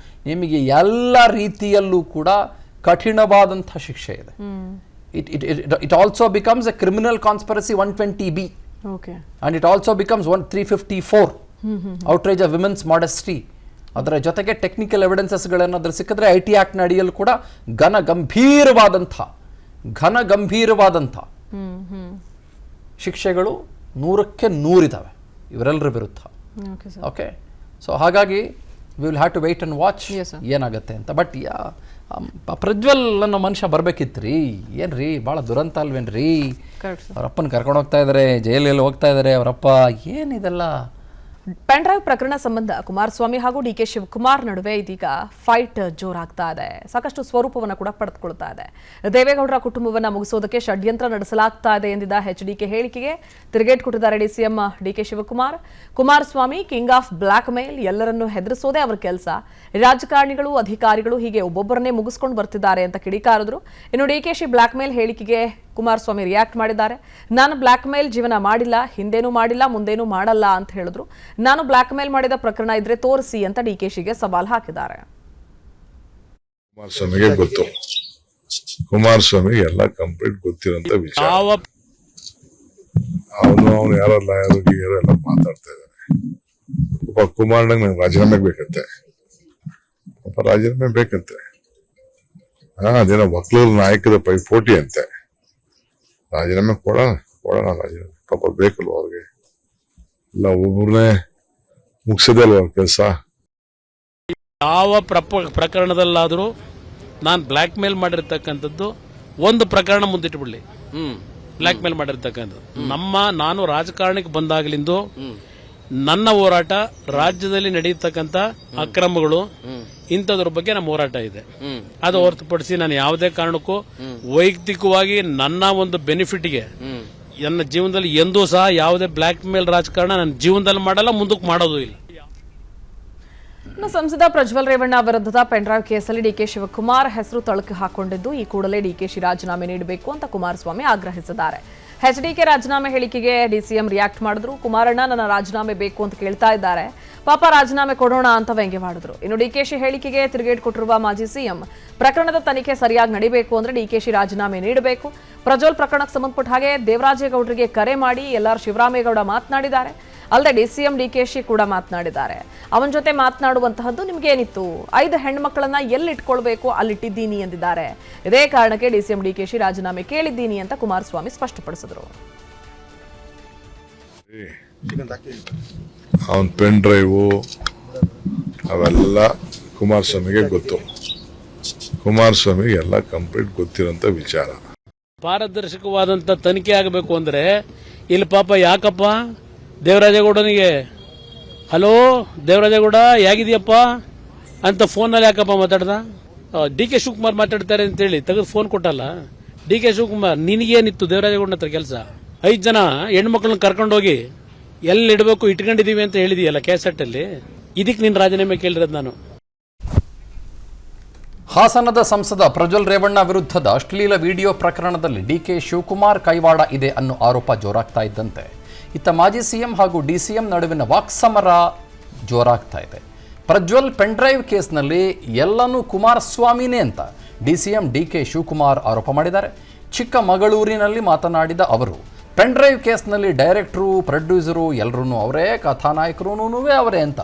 ನಿಮಗೆ ಎಲ್ಲ ರೀತಿಯಲ್ಲೂ ಕೂಡ ಕಠಿಣವಾದಂಥ ಶಿಕ್ಷೆ ಇದೆ. It also becomes A criminal conspiracy 120B. And it also becomes 354 outrage of women's modesty. ಅದರ ಜೊತೆಗೆ ಟೆಕ್ನಿಕಲ್ ಎವಿಡೆನ್ಸಸ್ಗಳೇನಾದ್ರೂ ಸಿಕ್ಕಿದ್ರೆ IT ಆ್ಯಕ್ಟ್ನ ಅಡಿಯಲ್ಲಿ ಕೂಡ ಗಂಭೀರವಾದಂಥ ಶಿಕ್ಷೆಗಳು 100ಕ್ಕೆ 100 ಇದ್ದಾವೆ ಇವರೆಲ್ಲರ ವಿರುದ್ಧ. ಓಕೆ, ಸೊ ಹಾಗಾಗಿ we will have to wait and watch ಏನಾಗುತ್ತೆ ಅಂತ. ಬಟ್ ಪ್ರಜ್ವಲ್ ಅನ್ನೋ ಮನುಷ್ಯ ಬರ್ಬೇಕಿತ್ರಿ. ಏನ್ರಿ ಭಾಳ ದುರಂತ ಅಲ್ವೇನ್ರಿ? ಅವರಪ್ಪನ ಕರ್ಕೊಂಡು ಹೋಗ್ತಾ ಇದ್ದಾರೆ, ಜೈಲಲ್ಲಿ ಹೋಗ್ತಾ ಇದ್ದಾರೆ ಅವರಪ್ಪ. ಏನಿದೆಲ್ಲ ಪೆನ್ ಡ್ರೈವ್ ಪ್ರಕರಣ ಸಂಬಂಧ ಕುಮಾರಸ್ವಾಮಿ ಹಾಗೂ DK ಶಿವಕುಮಾರ್ ನಡುವೆ ಇದೀಗ ಫೈಟ್ ಜೋರಾಗ್ತಾ ಇದೆ. ಸಾಕಷ್ಟು ಸ್ವರೂಪವನ್ನು ಕೂಡ ಪಡೆದುಕೊಳ್ತಾ ಇದೆ. ದೇವೇಗೌಡರ ಕುಟುಂಬವನ್ನು ಮುಗಿಸೋದಕ್ಕೆ ಷಡ್ಯಂತ್ರ ನಡೆಸಲಾಗ್ತಾ ಇದೆ ಎಂದಿದ್ದ HDK ಹೇಳಿಕೆಗೆ ತಿರುಗೇಟ್ ಕೊಟ್ಟಿದ್ದಾರೆ DCM DK Shivakumar. Kumaraswamy king of blackmail, ಎಲ್ಲರನ್ನೂ ಹೆದರಿಸೋದೇ ಅವರ ಕೆಲಸ. ರಾಜಕಾರಣಿಗಳು, ಅಧಿಕಾರಿಗಳು ಹೀಗೆ ಒಬ್ಬೊಬ್ಬರನ್ನೇ ಮುಗಿಸ್ಕೊಂಡು ಬರ್ತಿದ್ದಾರೆ ಅಂತ ಕಿಡಿಕಾರಿದ್ರು. ಇನ್ನು DKಶಿ ಬ್ಲಾಕ್ ಮೇಲ್ ಹೇಳಿಕೆಗೆ ಕುಮಾರಸ್ವಾಮಿ ರಿಯಾಕ್ಟ್ ಮಾಡಿದ್ದಾರೆ. ನಾನು ಬ್ಲಾಕ್ ಮೇಲ್ ಜೀವನ ಮಾಡಿಲ್ಲ, ಹಿಂದೇನೂ ಮಾಡಿಲ್ಲ, ಮುಂದೇನೂ ಮಾಡಲ್ಲ ಅಂತ ಹೇಳಿದ್ರು. ನಾನು ಬ್ಲಾಕ್ ಮೇಲ್ ಮಾಡಿದ ಪ್ರಕರಣ ಇದ್ರೆ ತೋರಿಸಿ ಅಂತ DKಶಿಗೆ ಸವಾಲ್ ಹಾಕಿದ್ದಾರೆ. ಕುಮಾರಸ್ವಾಮಿಗೆ ಗೊತ್ತು, ಕುಮಾರಸ್ವಾಮಿಗೆ ಎಲ್ಲ ಕಂಪ್ಲೀಟ್ ಗೊತ್ತಿರೋಂಥ ವಿಚಾರ. ಅವನು ಯಾರೋ ಲಾಯರು ಎಲ್ಲ ಮಾತಾಡ್ತಾ ಇದ್ದಾರೆ. ಒಬ್ಬ ಕುಮಾರಣ್ಣಗೆ ನಂಗೆ ರಾಜೀನಾಮೆ ಬೇಕಂತೆ, ರಾಜೀನಾಮೆ ಬೇಕಂತೆ. ಅದೇನೋ ಒಕ್ಕಲೂರು ನಾಯಕರ ಪೈಪೋಟಿ ಅಂತೆ. ರಾಜೀನಾಮೆ ಕೊಡೋಣ ರಾಜೀನಾಮೆ, ಪಾಪ ಬೇಕಲ್ವ ಅವ್ರಿಗೆ, ಇಲ್ಲ ಒಬ್ಬರನ್ನೇ ಮುಗಿಸೋದೇ ಅಲ್ವ ಅವ್ರ ಕೆಲಸ. ಯಾವ ಪ್ರಕರಣದಲ್ಲಾದರೂ ನಾನು ಬ್ಲ್ಯಾಕ್ ಮೇಲ್ ಮಾಡಿರ್ತಕ್ಕಂಥದ್ದು ಒಂದು ಪ್ರಕರಣ ಮುಂದಿಟ್ಬಿಡ್ಲಿ, ಬ್ಲ್ಯಾಕ್ ಮೇಲ್ ಮಾಡಿರ್ತಕ್ಕಂಥದ್ದು ನಾನು ರಾಜಕಾರಣಕ್ಕೆ ಬಂದಾಗಲಿಂದು ನನ್ನ ಹೋರಾಟ ರಾಜ್ಯದಲ್ಲಿ ನಡೆಯತಕ್ಕಂಥ ಅಕ್ರಮಗಳು ಇಂಥದ್ರ ಬಗ್ಗೆ ನಮ್ಮ ಹೋರಾಟ ಇದೆ. ಅದು ಹೊರತುಪಡಿಸಿ ನಾನು ಯಾವುದೇ ಕಾರಣಕ್ಕೂ ವೈಯಕ್ತಿಕವಾಗಿ ನನ್ನ ಒಂದು ಬೆನಿಫಿಟ್ಗೆ ನನ್ನ ಜೀವನದಲ್ಲಿ ಎಂದೂ ಸಹ ಯಾವುದೇ ಬ್ಲ್ಯಾಕ್ ಮೇಲ್ ರಾಜಕಾರಣ ನನ್ನ ಜೀವನದಲ್ಲಿ ಮಾಡಲ್ಲ, ಮುಂದಕ್ಕೆ ಮಾಡೋದು ಇಲ್ಲ. ಇನ್ನು ಸಂಸದ ಪ್ರಜ್ವಲ್ ರೇವಣ್ಣ ವಿರುದ್ಧದ ಪೆನ್ಡ್ರೈವ್ ಕೇಸಲ್ಲಿ ಡಿಕೆ ಶಿವಕುಮಾರ್ ಹೆಸರು ತಳಕು ಹಾಕೊಂಡಿದ್ದು, ಈ ಕೂಡಲೇ ಡಿಕೆಶಿ ರಾಜೀನಾಮೆ ನೀಡಬೇಕು ಅಂತ ಕುಮಾರಸ್ವಾಮಿ ಆಗ್ರಹಿಸಿದ್ದಾರೆ. ಎಚ್ಡಿಕೆ ರಾಜೀನಾಮೆ ಹೇಳಿಕೆಗೆ ಡಿಸಿಎಂ ರಿಯಾಕ್ಟ್ ಮಾಡಿದ್ರು. ಕುಮಾರಣ್ಣ ನನ್ನ ರಾಜೀನಾಮೆ ಬೇಕು ಅಂತ ಕೇಳ್ತಾ ಇದ್ದಾರೆ, ಪಾಪ ರಾಜೀನಾಮೆ ಕೊಡೋಣ ಅಂತ ವ್ಯಂಗ್ಯವಾಡಿದ್ರು. ಇನ್ನು ಡಿಕೆಶಿ ಹೇಳಿಕೆಗೆ ತಿರುಗೇಟು ಕೊಟ್ಟಿರುವ ಮಾಜಿ ಸಿಎಂ, ಪ್ರಕರಣದ ತನಿಖೆ ಸರಿಯಾಗಿ ನಡೀಬೇಕು ಅಂದ್ರೆ ಡಿಕೆಶಿ ರಾಜೀನಾಮೆ ನೀಡಬೇಕು. ಪ್ರಜ್ವಲ್ ಪ್ರಕರಣಕ್ಕೆ ಸಂಬಂಧಪಟ್ಟ ಹಾಗೆ ದೇವರಾಜೇಗೌಡರಿಗೆ ಕರೆ ಮಾಡಿ ಎಲ್ಆರ್ ಶಿವರಾಮೇಗೌಡ ಮಾತನಾಡಿದ್ದಾರೆ. ಅಲ್ಲದೆ ಡಿಸಿಎಂ ಡಿಕೆಶಿ ಕೂಡ ಮಾತನಾಡಿದ್ದಾರೆ. ಅವನ ಜೊತೆ ಮಾತನಾಡುವಂತಹದ್ದು ನಿಮ್ಗೇನಿತ್ತು, 5 ಹೆಣ್ಮಕ್ಳನ್ನ ಎಲ್ಲಿಟ್ಕೊಳ್ಬೇಕು ಅಲ್ಲಿಟ್ಟಿದ್ದೀನಿ ಎಂದಿದ್ದಾರೆ. ಇದೇ ಕಾರಣಕ್ಕೆ ಡಿಸಿಎಂ ಡಿಕೆಶಿ ರಾಜೀನಾಮೆ ಕೇಳಿದ್ದೀನಿ ಅಂತ ಕುಮಾರಸ್ವಾಮಿ ಸ್ಪಷ್ಟಪಡಿಸಿದರು. ಅವನ್ ಪೆನ್ ಡ್ರೈವು ಅವೆಲ್ಲ ಕುಮಾರಸ್ವಾಮಿಗೆ ಗೊತ್ತು. ಕುಮಾರಸ್ವಾಮಿಗೆ ಎಲ್ಲ ಕಂಪ್ಲೀಟ್ ಗೊತ್ತಿರೋಂಥ ವಿಚಾರ. ಪಾರದರ್ಶಕವಾದಂಥ ತನಿಖೆ ಆಗಬೇಕು ಅಂದ್ರೆ ಇಲ್ಲಿ ಪಾಪ ಯಾಕಪ್ಪ ದೇವರಾಜೇಗೌಡನಿಗೆ ಹಲೋ ದೇವರಾಜೇಗೌಡ ಹೇಗಿದೆಯಪ್ಪ ಅಂತ ಫೋನಲ್ಲಿ ಯಾಕಪ್ಪ ಮಾತಾಡ್ದ? ಡಿ ಕೆ ಶಿವಕುಮಾರ್ ಮಾತಾಡ್ತಾರೆ ಅಂತೇಳಿ ತೆಗೆದು ಫೋನ್ ಕೊಟ್ಟಲ್ಲ. ಡಿ ಕೆ ಶಿವಕುಮಾರ್ ನಿನಗೇನಿತ್ತು ದೇವರಾಜೇಗೌಡನ ಹತ್ರ ಕೆಲಸ? 5 ಜನ ಹೆಣ್ಮಕ್ಳನ್ನ ಕರ್ಕೊಂಡೋಗಿ ಎಲ್ಲಿ ಇಡಬೇಕು ಇಟ್ಕೊಂಡಿದೀವಿ ಅಂತ ಹೇಳಿದೀಯಲ್ಲ ಕ್ಯಾಸೆಟ್ಟಲ್ಲಿ, ಇದಕ್ಕೆ ನೀನು ರಾಜೀನಾಮೆ ಕೇಳಿರೋದು ನಾನು. ಹಾಸನದ ಸಂಸದ ಪ್ರಜ್ವಲ್ ರೇವಣ್ಣ ವಿರುದ್ಧದ ಅಶ್ಲೀಲ ವಿಡಿಯೋ ಪ್ರಕರಣದಲ್ಲಿ ಡಿಕೆ ಶಿವಕುಮಾರ್ ಕೈವಾಡ ಇದೆ ಅನ್ನೋ ಆರೋಪ ಜೋರಾಗ್ತಾ ಇದ್ದಂತೆ ಇತ್ತ ಮಾಜಿ ಸಿಎಂ ಹಾಗೂ ಡಿಸಿಎಂ ನಡುವಿನ ವಾಕ್ಸಮರ ಜೋರಾಗ್ತಾ ಇದೆ. ಪ್ರಜ್ವಲ್ ಪೆನ್ಡ್ರೈವ್ ಕೇಸ್ನಲ್ಲಿ ಎಲ್ಲನೂ ಕುಮಾರಸ್ವಾಮಿನೇ ಅಂತ ಡಿಸಿಎಂ ಡಿಕೆ ಶಿವಕುಮಾರ್ ಆರೋಪ ಮಾಡಿದ್ದಾರೆ. ಚಿಕ್ಕಮಗಳೂರಿನಲ್ಲಿ ಮಾತನಾಡಿದ ಅವರು, ಪೆನ್ಡ್ರೈವ್ ಕೇಸ್ನಲ್ಲಿ ಡೈರೆಕ್ಟ್ರು, ಪ್ರೊಡ್ಯೂಸರು ಎಲ್ಲರೂ ಅವರೇ, ಕಥಾನಾಯಕರೂ ಅವರೇ ಅಂತ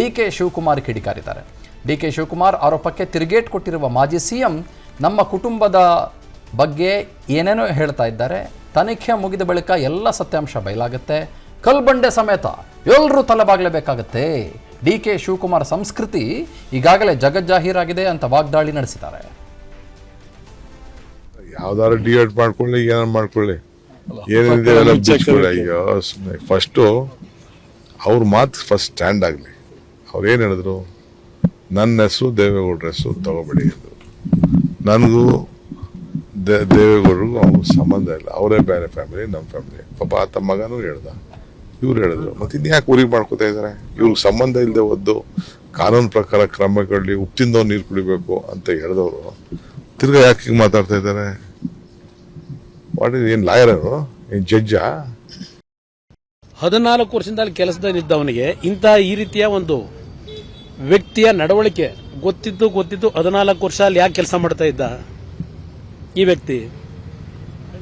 ಡಿಕೆ ಶಿವಕುಮಾರ್ ಕಿಡಿಕಾರಿದ್ದಾರೆ. ಡಿಕೆ ಶಿವಕುಮಾರ್ ಆರೋಪಕ್ಕೆ ತಿರುಗೇಟು ಕೊಟ್ಟಿರುವ ಮಾಜಿ ಸಿಎಂ, ನಮ್ಮ ಕುಟುಂಬದ ಬಗ್ಗೆ ಏನೇನೋ ಹೇಳ್ತಾ ಇದ್ದಾರೆ, ತನಿಖೆ ಮುಗಿದ ಬಳಿಕ ಎಲ್ಲ ಸತ್ಯಾಂಶ ಬಯಲಾಗುತ್ತೆ, ಕಲ್ಬಂಡೆ ಸಮೇತ ಎಲ್ಲರೂ ತಲೆಬಾಗಲೇಬೇಕಾಗತ್ತೆ, ಡಿಕೆ ಶಿವಕುಮಾರ್ ಸಂಸ್ಕೃತಿ ಈಗಾಗಲೇ ಜಗಜ್ಜಾಹೀರಾಗಿದೆ ಅಂತ ವಾಗ್ದಾಳಿ ನಡೆಸಿದ್ದಾರೆ. ಯಾವ್ದಾದ್ರು ಡಿಎಡ್ ಮಾಡ್ಕೊಳ್ಳಿ, ಏನಾರು ಮಾಡ್ಕೊಳ್ಳಿ, ಏನಿದೆ ಎಲ್ಲ ಬಿಚ್ಕೊಳ್ಳಿ. ಅಯ್ಯೋ ಸುಮ್ಮನೆ ಫಸ್ಟು ಅವ್ರ ಮಾತು ಫಸ್ಟ್ ಸ್ಟ್ಯಾಂಡ್ ಆಗಲಿ. ಅವ್ರು ಏನು ಹೇಳಿದ್ರು, ನನ್ನ ಹೆಸರು ದೇವೇಗೌಡರ ಹೆಸರು ತಗೋಬೇಡಿ ಅಂದರು. ನನಗೂ ದೇವೇಗೌಡರಿಗೂ ಅವ್ರ ಸಂಬಂಧ ಇಲ್ಲ, ಅವರೇ ಬೇರೆ ಫ್ಯಾಮಿಲಿ, ನಮ್ಮ ಫ್ಯಾಮಿಲಿ. ಪಾಪ ಆತ ಮಗನೂ ಹೇಳ್ದ, ಇವ್ರು ಹೇಳಿದ್ರು. ಮತ್ತೆ ಇನ್ಯಾಕೆ ಊರಿಗೆ ಮಾಡ್ಕೋತಾ ಇದ್ದಾರೆ? ಇವ್ರಿಗೆ ಸಂಬಂಧ ಇಲ್ಲದೆ ಒದ್ದು ಕಾನೂನು ಪ್ರಕಾರ ಕ್ರಮಗಳಲ್ಲಿ ಉಪ್ಪಿಂದವ್ ನೀರು ಕುಡಿಬೇಕು ಅಂತ ಹೇಳಿದವರು ತಿರ್ಗಾ ಯಾಕೆ ಹಿಂಗೆ ಮಾತಾಡ್ತಾ ಇದ್ದಾರೆ? ಏನು ಲಾಯರು, ಏನು ಜಡ್ಜಾ? 14 ವರ್ಷದಿಂದ ಅಲ್ಲಿ ಕೆಲಸದಲ್ಲಿದ್ದವನಿಗೆ ಇಂಥ ಈ ರೀತಿಯ ಒಂದು ವ್ಯಕ್ತಿಯ ನಡವಳಿಕೆ ಗೊತ್ತಿದ್ದು 14 ವರ್ಷ ಅಲ್ಲಿ ಯಾಕೆ ಕೆಲಸ ಮಾಡ್ತಾ ಇದ್ದ ಈ ವ್ಯಕ್ತಿ?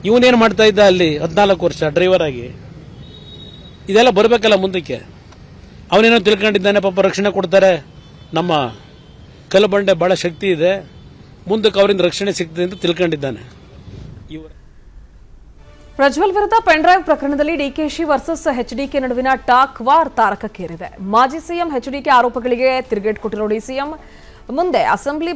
ಇವನೇನು ಮಾಡ್ತಾ ಇದ್ದ ಅಲ್ಲಿ 14 ವರ್ಷ ಡ್ರೈವರ್ ಆಗಿ? ಇದೆಲ್ಲ ಬರಬೇಕಲ್ಲ ಮುಂದಕ್ಕೆ. ಅವನೇನೋ ತಿಳ್ಕೊಂಡಿದ್ದಾನೆ, ಪಾಪ ರಕ್ಷಣೆ ಕೊಡ್ತಾರೆ, ನಮ್ಮ ಕಲ್ಲಬಂಡೆ ಬಹಳ ಶಕ್ತಿ ಇದೆ, ಮುಂದಕ್ಕೆ ಅವರಿಂದ ರಕ್ಷಣೆ ಸಿಗ್ತದೆ ಅಂತ ತಿಳ್ಕೊಂಡಿದ್ದಾನೆ. ಪ್ರಜ್ವಲ್ ವಿರುದ್ಧ ಪೆನ್ಡ್ರೈವ್ ಪ್ರಕರಣದಲ್ಲಿ ಡಿಕೆಶಿ ವರ್ಸಸ್ ಎಚ್ಡಿಕೆ ನಡುವಿನ ಟಾಕ್ ವಾರ್ ತಾರಕಕ್ಕೇರಿದೆ. ಮಾಜಿ ಸಿಎಂ ಎಚ್ಡಿಕೆ ಆರೋಪಗಳಿಗೆ ತಿರುಗೇಟು ಕೊಟ್ಟಿರೋ ಡಿಸಿಎಂ, ಮುಂದೆ ಅಸೆಂಬ್ಲಿ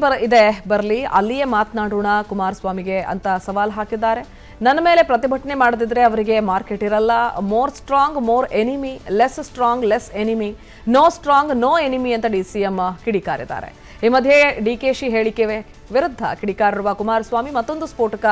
ಬರಲಿ, ಅಲ್ಲಿಯೇ ಮಾತನಾಡೋಣ ಕುಮಾರಸ್ವಾಮಿಗೆ ಅಂತ ಸವಾಲ್ ಹಾಕಿದ್ದಾರೆ. ನನ್ನ ಮೇಲೆ ಪ್ರತಿಭಟನೆ ಮಾಡದಿದ್ರೆ ಅವರಿಗೆ ಮಾರ್ಕೆಟ್ ಇರಲ್ಲ, more strong more enemy, less strong less enemy, no strong no enemy ಅಂತ ಡಿಸಿಎಂ ಕಿಡಿಕಾರಿದ್ದಾರೆ. ಈ ಮಧ್ಯೆ ಡಿಕೆಶಿ ಹೇಳಿಕೆ ವಿರುದ್ಧ ಕಿಡಿಕಾರಿರುವ ಕುಮಾರಸ್ವಾಮಿ ಮತ್ತೊಂದು ಸ್ಫೋಟಕ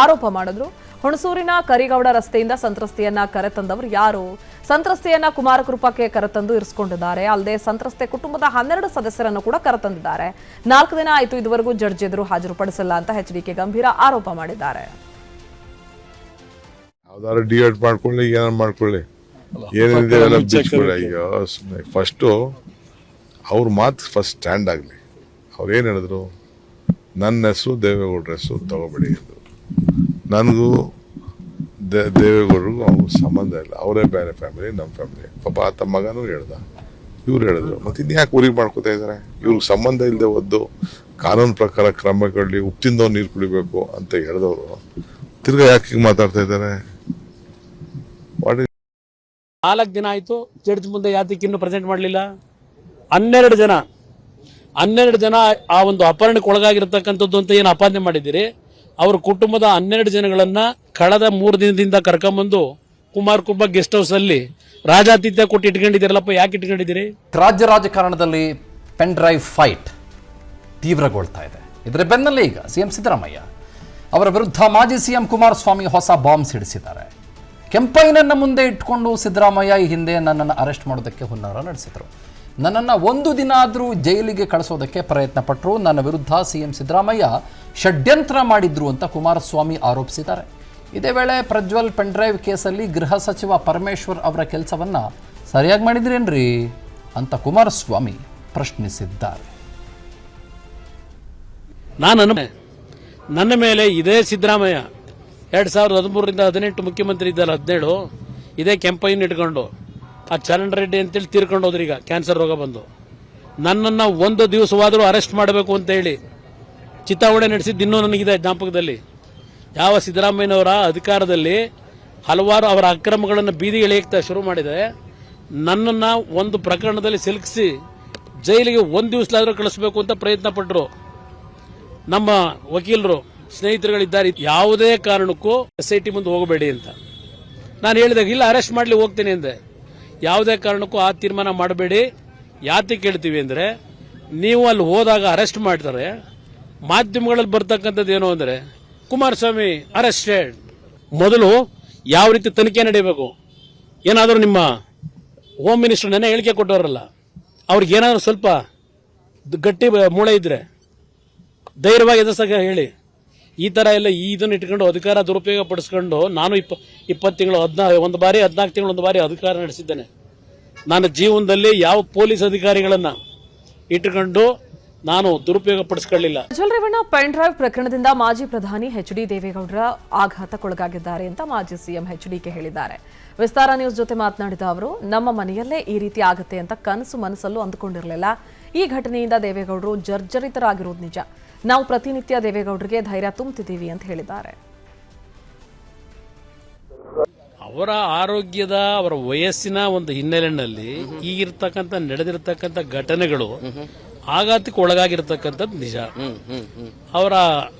ಆರೋಪ ಮಾಡಿದ್ರು. ಹುಣಸೂರಿನ ಕರಿಗೌಡ ರಸ್ತೆಯಿಂದ ಸಂತ್ರಸ್ತೆಯನ್ನ ಕರೆತಂದವರು ಯಾರು? ಸಂತ್ರಸ್ತೆಯನ್ನ ಕುಮಾರಕೃಪಕ್ಕೆ ಕರೆತಂದು ಇರಿಸಿಕೊಂಡಿದ್ದಾರೆ. ಅಲ್ಲದೆ ಸಂತ್ರಸ್ತೆ ಕುಟುಂಬದ 12 ಸದಸ್ಯರನ್ನು ಕೂಡ ಕರೆತಂದಿದ್ದಾರೆ. 4 ದಿನ ಆಯಿತು, ಇದುವರೆಗೂ ಜಡ್ಜ್ ಎದುರು ಹಾಜರುಪಡಿಸಿಲ್ಲ ಅಂತ ಎಚ್ಡಿಕೆ ಗಂಭೀರ ಆರೋಪ ಮಾಡಿದ್ದಾರೆ. ಯಾವ್ದಾದ್ರು ಡಿಎಡ್ ಮಾಡ್ಕೊಳ್ಳಿ, ಏನಾರು ಮಾಡ್ಕೊಳ್ಳಿ, ಏನಿದೆ ಎಲ್ಲ ಬಿಚ್ಕೊಳ್ಳಿ. ಅಯ್ಯೋ ಸುಮ್ಮನೆ ಫಸ್ಟು ಅವ್ರ ಮಾತು ಫಸ್ಟ್ ಸ್ಟ್ಯಾಂಡ್ ಆಗಲಿ. ಅವ್ರು ಏನು ಹೇಳಿದ್ರು, ನನ್ನ ಹೆಸರು ದೇವೇಗೌಡರ ಹೆಸರು ತಗೋಬೇಡಿ ಅಂದರು. ನನಗೂ ದೇವೇಗೌಡರಿಗೂ ಅವ್ರ ಸಂಬಂಧ ಇಲ್ಲ, ಅವರೇ ಬೇರೆ ಫ್ಯಾಮಿಲಿ, ನಮ್ಮ ಫ್ಯಾಮಿಲಿ. ಪಾಪ ಆತ ಮಗನೂ ಹೇಳ್ದ, ಇವ್ರು ಹೇಳಿದ್ರು. ಮತ್ತೆ ಇನ್ಯಾಕೆ ಊರಿಗೆ ಮಾಡ್ಕೋತಾ ಇದ್ದಾರೆ? ಇವ್ರಿಗೆ ಸಂಬಂಧ ಇಲ್ಲದೆ ಒದ್ದು ಕಾನೂನು ಪ್ರಕಾರ ಕ್ರಮಗಳಲ್ಲಿ ಉಪ್ಪು ತಿಂದವ್ ನೀರು ಕುಡಿಬೇಕು ಅಂತ ಹೇಳಿದವರು ತಿರ್ಗಾ ಯಾಕೆ ಹೀಗೆ ಮಾತಾಡ್ತಾ ಇದ್ದಾರೆ? 4 ದಿನ ಆಯಿತು ಜಡ್ಜ್ ಮುಂದೆ ಯಾತಕ್ಕೆ ಇನ್ನೂ ಪ್ರೆಸೆಂಟ್ ಮಾಡಲಿಲ್ಲ? 12 ಜನ ಆ ಒಂದು ಅಪಹರಣಕ್ಕೆ ಒಳಗಾಗಿರ್ತಕ್ಕಂಥದ್ದು ಅಂತ ಏನು ಆಪಾದನೆ ಮಾಡಿದ್ದೀರಿ, ಅವ್ರ ಕುಟುಂಬದ 12 ಜನಗಳನ್ನ ಕಳೆದ 3 ದಿನದಿಂದ ಕರ್ಕೊಂಬಂದು ಕುಮಾರ್ ಗೆಸ್ಟ್ ಹೌಸ್ ಅಲ್ಲಿ ರಾಜಾತಿಥ್ಯ ಕೊಟ್ಟು ಇಟ್ಕೊಂಡಿದ್ದೀರಲ್ಲಪ್ಪ, ಯಾಕೆ ಇಟ್ಕೊಂಡಿದ್ದೀರಿ? ರಾಜ್ಯ ರಾಜಕಾರಣದಲ್ಲಿ ಪೆನ್ ಡ್ರೈವ್ ಫೈಟ್ ತೀವ್ರಗೊಳ್ತಾ ಇದೆ. ಇದರ ಬೆನ್ನಲ್ಲೇ ಈಗ ಸಿಎಂ ಸಿದ್ದರಾಮಯ್ಯ ಅವರ ವಿರುದ್ಧ ಮಾಜಿ ಸಿಎಂ ಕುಮಾರಸ್ವಾಮಿ ಹೊಸ ಬಾಂಬ್ ಸಿಡಿಸಿದ್ದಾರೆ. ಕೆಂಪೈನನ್ನು ಮುಂದೆ ಇಟ್ಕೊಂಡು ಸಿದ್ದರಾಮಯ್ಯ ಈ ಹಿಂದೆ ನನ್ನನ್ನು ಅರೆಸ್ಟ್ ಮಾಡೋದಕ್ಕೆ ಹುನ್ನಾರ ನಡೆಸಿದರು. ನನ್ನನ್ನು 1 ದಿನ ಆದರೂ ಜೈಲಿಗೆ ಕಳಿಸೋದಕ್ಕೆ ಪ್ರಯತ್ನ ಪಟ್ಟರು. ನನ್ನ ವಿರುದ್ಧ ಸಿಎಂ ಸಿದ್ದರಾಮಯ್ಯ ಷಡ್ಯಂತ್ರ ಮಾಡಿದ್ರು ಅಂತ ಕುಮಾರಸ್ವಾಮಿ ಆರೋಪಿಸಿದ್ದಾರೆ. ಇದೇ ವೇಳೆ ಪ್ರಜ್ವಲ್ ಪೆನ್ಡ್ರೈವ್ ಕೇಸಲ್ಲಿ ಗೃಹ ಸಚಿವ ಪರಮೇಶ್ವರ್ ಅವರ ಕೆಲಸವನ್ನು ಸರಿಯಾಗಿ ಮಾಡಿದ್ರೇನ್ರಿ ಅಂತ ಕುಮಾರಸ್ವಾಮಿ ಪ್ರಶ್ನಿಸಿದ್ದಾರೆ. ನನ್ನ ಮೇಲೆ ಇದೇ ಸಿದ್ದರಾಮಯ್ಯ 2013ರಿಂದ 18 ಮುಖ್ಯಮಂತ್ರಿ ಇದ್ದಲ್ಲ, 17 ಇದೇ ಕೆಂಪೈನ್ ಇಟ್ಕೊಂಡು ಆ ಚರಣ್ ರೆಡ್ಡಿ ಅಂತೇಳಿ ತೀರ್ಕೊಂಡು ಹೋದ್ರಿ. ಈಗ ಕ್ಯಾನ್ಸರ್ ರೋಗ ಬಂದು ನನ್ನನ್ನು 1 ದಿವಸವಾದರೂ ಅರೆಸ್ಟ್ ಮಾಡಬೇಕು ಅಂತ ಹೇಳಿ ಚಿತಾವಣೆ ನಡೆಸಿದ್ದು ಇನ್ನೂ ನನಗಿದೆ ಜ್ಞಾಪಕದಲ್ಲಿ. ಯಾವ ಸಿದ್ದರಾಮಯ್ಯನವರ ಅಧಿಕಾರದಲ್ಲಿ ಹಲವಾರು ಅವರ ಅಕ್ರಮಗಳನ್ನು ಬೀದಿಗೆ ಎಳೆಯಕ್ಕೆ ಶುರು ಮಾಡಿದೆ, ನನ್ನನ್ನು ಒಂದು ಪ್ರಕರಣದಲ್ಲಿ ಸಿಲುಕಿಸಿ ಜೈಲಿಗೆ 1 ದಿವಸಲಾದರೂ ಕಳಿಸಬೇಕು ಅಂತ ಪ್ರಯತ್ನ ಪಟ್ಟರು. ನಮ್ಮ ವಕೀಲರು ಸ್ನೇಹಿತರುಗಳಿದ್ದಾರೆ, ಯಾವುದೇ ಕಾರಣಕ್ಕೂ SIT ಮುಂದೆ ಹೋಗಬೇಡಿ ಅಂತ ನಾನು ಹೇಳಿದಾಗ ಇಲ್ಲ ಅರೆಸ್ಟ್ ಮಾಡಲಿ ಹೋಗ್ತೀನಿ ಅಂದೆ. ಯಾವುದೇ ಕಾರಣಕ್ಕೂ ಆ ತೀರ್ಮಾನ ಮಾಡಬೇಡಿ. ಯಾತಿ ಕೇಳ್ತೀವಿ ಅಂದರೆ, ನೀವು ಅಲ್ಲಿ ಹೋದಾಗ ಅರೆಸ್ಟ್ ಮಾಡ್ತಾರೆ, ಮಾಧ್ಯಮಗಳಲ್ಲಿ ಬರ್ತಕ್ಕಂಥದ್ದು ಏನು ಅಂದರೆ ಕುಮಾರಸ್ವಾಮಿ ಅರೆಸ್ಟೆಡ್. ಮೊದಲು ಯಾವ ರೀತಿ ತನಿಖೆ ನಡೆಯಬೇಕು, ಏನಾದರೂ ನಿಮ್ಮ ಹೋಮ್ ಮಿನಿಸ್ಟರ್ ನೆನ್ನೆ ಹೇಳಿಕೆ ಕೊಟ್ಟವರಲ್ಲ, ಅವ್ರಿಗೆ ಏನಾದರೂ ಸ್ವಲ್ಪ ಗಟ್ಟಿ ಮೂಳೆ ಇದ್ರೆ ಧೈರ್ಯವಾಗಿ ಎದುರಿಸಾಗ ಹೇಳಿ. ಈ ಥರ ಎಲ್ಲ ಇದನ್ನು ಇಟ್ಕೊಂಡು ಅಧಿಕಾರ ದುರುಪಯೋಗ ಪಡಿಸ್ಕೊಂಡು ನಾನು 20 ತಿಂಗಳು 14 ತಿಂಗಳು ಒಂದು ಬಾರಿ ಅಧಿಕಾರ ನಡೆಸಿದ್ದೇನೆ. ನಾನು ಜೀವನದಲ್ಲಿ ಯಾವ ಪೊಲೀಸ್ ಅಧಿಕಾರಿಗಳನ್ನು ಇಟ್ಟುಕೊಂಡು ನಾನು ದುರುಪಯೋಗ ಪಡಿಸ್ಕೊಳ್ಳಿಲ್ಲ. ಪ್ರಜ್ವಲ್ ರೇವಣ್ಣ ಪೆನ್ ಡ್ರೈವ್ ಪ್ರಕರಣದಿಂದ ಮಾಜಿ ಪ್ರಧಾನಿ HD ದೇವೇಗೌಡರ ಆಘಾತಕ್ಕೊಳಗಾಗಿದ್ದಾರೆ ಅಂತ ಮಾಜಿ ಸಿಎಂ HDK ಹೇಳಿದ್ದಾರೆ. ವಿಸ್ತಾರ ನ್ಯೂಸ್ ಜೊತೆ ಮಾತನಾಡಿದ ಅವರು, ನಮ್ಮ ಮನೆಯಲ್ಲೇ ಈ ರೀತಿ ಆಗುತ್ತೆ ಅಂತ ಕನಸು ಮನಸ್ಸಲ್ಲೂ ಅಂದುಕೊಂಡಿರಲಿಲ್ಲ. ಈ ಘಟನೆಯಿಂದ ದೇವೇಗೌಡರು ಜರ್ಜರಿತರಾಗಿರೋದು ನಿಜ. ನಾವು ಪ್ರತಿನಿತ್ಯ ದೇವೇಗೌಡರಿಗೆ ಧೈರ್ಯ ತುಂಬುತ್ತಿದ್ದೀವಿ ಅಂತ ಹೇಳಿದ್ದಾರೆ. ಅವರ ಆರೋಗ್ಯದ ಅವರ ವಯಸ್ಸಿನ ಒಂದು ಹಿನ್ನೆಲೆಯಲ್ಲಿ ಈಗಿರ್ತಕ್ಕಂಥ ನಡೆದಿರ್ತಕ್ಕಂಥ ಘಟನೆಗಳು ಆಘಾತಕ್ಕೆ ಒಳಗಾಗಿರ್ತಕ್ಕಂಥದ್ದು ನಿಜ. ಅವರ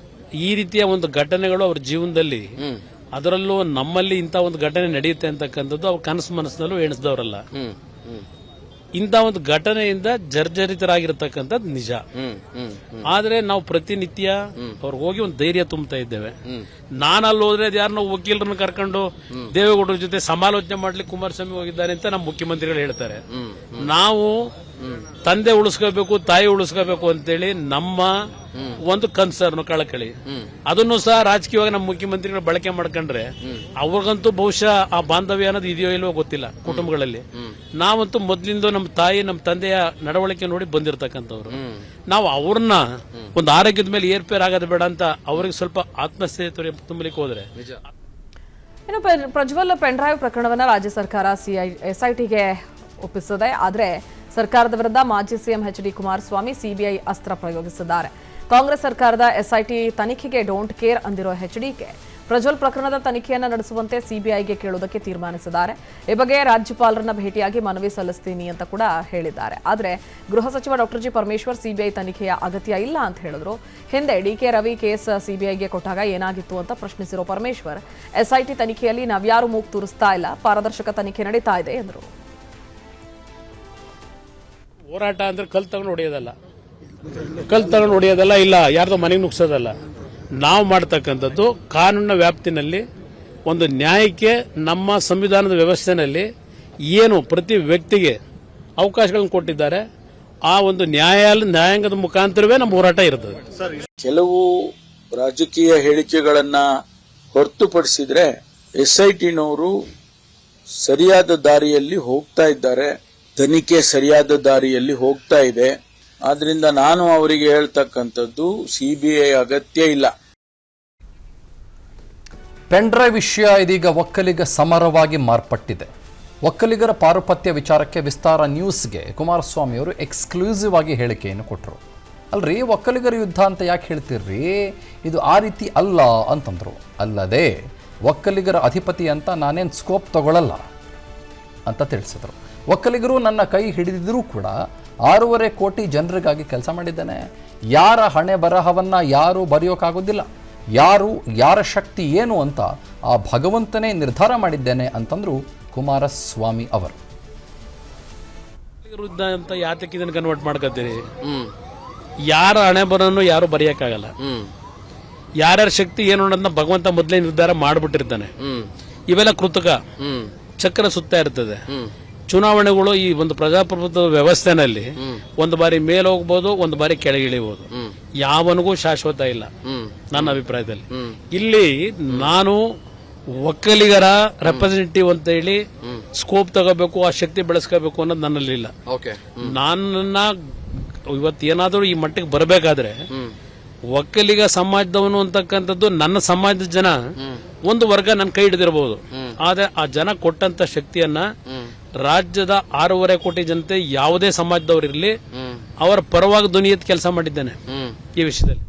ಈ ರೀತಿಯ ಒಂದು ಘಟನೆಗಳು ಅವ್ರ ಜೀವನದಲ್ಲಿ, ಅದರಲ್ಲೂ ನಮ್ಮಲ್ಲಿ ಇಂಥ ಒಂದು ಘಟನೆ ನಡೆಯುತ್ತೆ ಅಂತಕ್ಕಂಥದ್ದು ಅವ್ರ ಕನಸು ಮನಸ್ಸಿನಲ್ಲೂ ಎಣಿಸಿದವರಲ್ಲ. ಇಂಥ ಒಂದು ಘಟನೆಯಿಂದ ಜರ್ಜರಿತರಾಗಿರ್ತಕ್ಕಂಥದ್ದು ನಿಜ. ಆದ್ರೆ ನಾವು ಪ್ರತಿನಿತ್ಯ ಅವ್ರಿಗೆ ಹೋಗಿ ಒಂದು ಧೈರ್ಯ ತುಂಬುತ್ತಾ ಇದ್ದೇವೆ. ನಾನು ಅಲ್ಲಿ ಹೋದ್ರೆ ಯಾರನ್ನ ವಕೀಲರನ್ನ ಕರ್ಕೊಂಡು ದೇವೇಗೌಡರ ಜೊತೆ ಸಮಾಲೋಚನೆ ಮಾಡ್ಲಿಕ್ಕೆ ಕುಮಾರಸ್ವಾಮಿ ಹೋಗಿದ್ದಾರೆ ಅಂತ ನಮ್ಮ ಮುಖ್ಯಮಂತ್ರಿಗಳು ಹೇಳ್ತಾರೆ. ನಾವು ತಂದೆ ಉಳಿಸ್ಕೋಬೇಕು, ತಾಯಿ ಉಳಿಸ್ಕೋಬೇಕು ಅಂತೇಳಿ ನಮ್ಮ ಒಂದು ಕನ್ಸರ್ನ್ ಕಳಕಳಿ, ಅದನ್ನು ಸಹ ರಾಜಕೀಯವಾಗಿ ನಮ್ಮ ಮುಖ್ಯಮಂತ್ರಿಗಳು ಬಳಕೆ ಮಾಡ್ಕೊಂಡ್ರೆ ಅವ್ರಿಗಂತೂ ಬಹುಶಃ ಆ ಬಾಂಧವ್ಯ ಅನ್ನೋದು ಇದೆಯೋ ಇಲ್ವೋ ಗೊತ್ತಿಲ್ಲ ಕುಟುಂಬಗಳಲ್ಲಿ. ನಾವಂತೂ ಮೊದ್ಲಿಂದ ನಮ್ಮ ತಾಯಿ ನಮ್ಮ ತಂದೆಯ ನಡವಳಿಕೆ ನೋಡಿ ಬಂದಿರತಕ್ಕಂಥವ್ರು. ನಾವು ಅವ್ರನ್ನ ಒಂದು ಆರೋಗ್ಯದ ಮೇಲೆ ಏರ್ಪೇರ್ ಆಗೋದು ಬೇಡ ಅಂತ ಅವ್ರಿಗೆ ಸ್ವಲ್ಪ ಆತ್ಮಸ್ಥೈರ್ಯ ತುಂಬಲಿಕ್ಕೆ ಹೋದ್ರೆ ನಿಜ. ಇನ್ನು ಪ್ರಜ್ವಲ್ ಪೆನ್ ಡ್ರೈವ್ ಪ್ರಕರಣವನ್ನು ರಾಜ್ಯ ಸರ್ಕಾರ SITಗೆ ಒಪ್ಪಿಸಿದೆ. ಆದರೆ ಸರ್ಕಾರದ ವಿರುದ್ಧ ಮಾಜಿ ಸಿಎಂ HD ಕುಮಾರಸ್ವಾಮಿ CBI ಅಸ್ತ್ರ ಪ್ರಯೋಗಿಸಿದ್ದಾರೆ. ಕಾಂಗ್ರೆಸ್ ಸರ್ಕಾರದ SIT ತನಿಖೆಗೆ ಡೋಂಟ್ ಕೇರ್ ಅಂದಿರೋ HDK ಪ್ರಜ್ವಲ್ ಪ್ರಕರಣದ ತನಿಖೆಯನ್ನು ನಡೆಸುವಂತೆ CBIಗೆ ಕೇಳುವುದಕ್ಕೆ ತೀರ್ಮಾನಿಸಿದ್ದಾರೆ. ಈ ಬಗ್ಗೆ ರಾಜ್ಯಪಾಲರನ್ನ ಭೇಟಿಯಾಗಿ ಮನವಿ ಸಲ್ಲಿಸ್ತೀನಿ ಅಂತ ಕೂಡ ಹೇಳಿದ್ದಾರೆ. ಆದರೆ ಗೃಹ ಸಚಿವ ಡಾಕ್ಟರ್ G ಪರಮೇಶ್ವರ್ CBI ತನಿಖೆಯ ಅಗತ್ಯ ಇಲ್ಲ ಅಂತ ಹೇಳಿದ್ರು. ಹಿಂದೆ DK ರವಿ ಕೇಸ್ CBIಗೆ ಕೊಟ್ಟಾಗ ಏನಾಗಿತ್ತು ಅಂತ ಪ್ರಶ್ನಿಸಿರೋ ಪರಮೇಶ್ವರ್, SIT ತನಿಖೆಯಲ್ಲಿ ನಾವ್ಯಾರು ಮೂಗು ತೂರಿಸ್ತಾ ಇಲ್ಲ, ಪಾರದರ್ಶಕ ತನಿಖೆ ನಡೀತಾ ಇದೆ ಎಂದರು. ಹೋರಾಟ ಅಂದ್ರೆ ಕಲ್ ತಗೊಂಡು ಹೊಡೆಯೋದಲ್ಲ, ಇಲ್ಲ ಯಾರ್ದೋ ಮನೆಗೆ ನುಗ್ಸೋದಲ್ಲ. ನಾವು ಮಾಡ್ತಕ್ಕಂಥದ್ದು ಕಾನೂನಿನ ವ್ಯಾಪ್ತಿನಲ್ಲಿ ಒಂದು ನ್ಯಾಯಕ್ಕೆ ನಮ್ಮ ಸಂವಿಧಾನದ ವ್ಯವಸ್ಥೆನಲ್ಲಿ ಏನು ಪ್ರತಿ ವ್ಯಕ್ತಿಗೆ ಅವಕಾಶಗಳನ್ನು ಕೊಟ್ಟಿದ್ದಾರೆ, ಆ ಒಂದು ನ್ಯಾಯಾಂಗದ ಮುಖಾಂತರವೇ ನಮ್ಮ ಹೋರಾಟ ಇರ್ತದೆ. ಕೆಲವು ರಾಜಕೀಯ ಹೇಳಿಕೆಗಳನ್ನ ಹೊರತುಪಡಿಸಿದ್ರೆ SITನವರು ಸರಿಯಾದ ದಾರಿಯಲ್ಲಿ ಹೋಗ್ತಾ ಇದ್ದಾರೆ, ತನಿಖೆ ಸರಿಯಾದ ದಾರಿಯಲ್ಲಿ ಹೋಗ್ತಾ ಇದೆ. ಆದ್ರಿಂದ ನಾನು ಅವರಿಗೆ ಹೇಳ್ತಕ್ಕಂಥದ್ದು CBI ಅಗತ್ಯ ಇಲ್ಲ. ಪೆನ್ ಡ್ರೈವ್ ವಿಷಯ ಇದೀಗ ಒಕ್ಕಲಿಗ ಸಮರವಾಗಿ ಮಾರ್ಪಟ್ಟಿದೆ. ಒಕ್ಕಲಿಗರ ಪಾರುಪತ್ಯ ವಿಚಾರಕ್ಕೆ ವಿಸ್ತಾರ ನ್ಯೂಸ್ಗೆ ಕುಮಾರಸ್ವಾಮಿ ಅವರು ಎಕ್ಸ್ಕ್ಲೂಸಿವ್ ಆಗಿ ಹೇಳಿಕೆಯನ್ನು ಕೊಟ್ಟರು. ಅಲ್ರಿ ಒಕ್ಕಲಿಗರ ಯುದ್ಧ ಅಂತ ಯಾಕೆ ಹೇಳ್ತೀರ್ರಿ, ಇದು ಆ ರೀತಿ ಅಲ್ಲ ಅಂತಂದರು. ಅಲ್ಲದೆ ಒಕ್ಕಲಿಗರ ಅಧಿಪತಿ ಅಂತ ನಾನೇನು ಸ್ಕೋಪ್ ತಗೊಳ್ಳಲ್ಲ ಅಂತ ತಿಳಿಸಿದ್ರು. ಒಕ್ಕಲಿಗರು ನನ್ನ ಕೈ ಹಿಡಿದಿದ್ರೂ ಕೂಡ 6.5 ಕೋಟಿ ಜನರಿಗಾಗಿ ಕೆಲಸ ಮಾಡಿದ್ದೇನೆ. ಯಾರ ಹಣೆ ಬರಹವನ್ನು ಯಾರೂ ಬರೆಯೋಕ್ಕಾಗೋದಿಲ್ಲ. ಯಾರ ಶಕ್ತಿ ಏನು ಅಂತ ಆ ಭಗವಂತನೇ ನಿರ್ಧಾರ ಮಾಡಿದ್ದೇನೆ ಅಂತಂದ್ರು ಕುಮಾರಸ್ವಾಮಿ ಅವರು. ವಿರುದ್ಧ ಅಂತ ಯಾತಕ್ಕೆ ಇದನ್ನು ಕನ್ವರ್ಟ್ ಮಾಡ್ಕೊತೀರಿ? ಯಾರ ಹಣೆ ಬರೋನು ಯಾರು ಬರೆಯಕ್ಕಾಗಲ್ಲ. ಯಾರ್ಯಾರ ಶಕ್ತಿ ಏನು ಅನ್ನೋದನ್ನ ಭಗವಂತ ಮೊದಲೇ ನಿರ್ಧಾರ ಮಾಡ್ಬಿಟ್ಟಿರ್ತಾನೆ. ಇವೆಲ್ಲ ಕೃತಕ ಚಕ್ರ ಸುತ್ತ ಇರ್ತದೆ. ಚುನಾವಣೆಗಳು ಈ ಒಂದು ಪ್ರಜಾಪ್ರಭುತ್ವ ವ್ಯವಸ್ಥೆನಲ್ಲಿ ಒಂದು ಬಾರಿ ಮೇಲೆ ಹೋಗ್ಬೋದು, ಒಂದು ಬಾರಿ ಕೆಳಗಿಳಿಬಹುದು. ಯಾವನಿಗೂ ಶಾಶ್ವತ ಇಲ್ಲ ನನ್ನ ಅಭಿಪ್ರಾಯದಲ್ಲಿ. ಇಲ್ಲಿ ನಾನು ಒಕ್ಕಲಿಗರ ರೆಪ್ರೆಸೆಂಟೇಟಿವ್ ಅಂತ ಹೇಳಿ ಸ್ಕೋಪ್ ತಗೋಬೇಕು, ಆ ಶಕ್ತಿ ಬೆಳೆಸ್ಕೋಬೇಕು ಅನ್ನೋದು ನನ್ನಲ್ಲಿ ಇಲ್ಲ. ನನ್ನ ಇವತ್ತೇನಾದ್ರೂ ಈ ಮಟ್ಟಿಗೆ ಬರಬೇಕಾದ್ರೆ ಒಕ್ಕಲಿಗ ಸಮಾಜದವನು ಅಂತಕ್ಕಂಥದ್ದು ನನ್ನ ಸಮಾಜದ ಜನ ಒಂದು ವರ್ಗ ನನ್ನ ಕೈ ಹಿಡಿದಿರಬಹುದು. ಆದ್ರೆ ಆ ಜನ ಕೊಟ್ಟಂತ ಶಕ್ತಿಯನ್ನ ರಾಜ್ಯದ 6.5 ಕೋಟಿ ಜನತೆ ಯಾವುದೇ ಸಮಾಜದವರಿರ್ಲಿ ಅವರ ಪರವಾಗಿ ಧ್ವನಿ ಎತ್ತಿ ಕೆಲಸ ಮಾಡಿದ್ದೇನೆ ಈ ವಿಷಯದಲ್ಲಿ.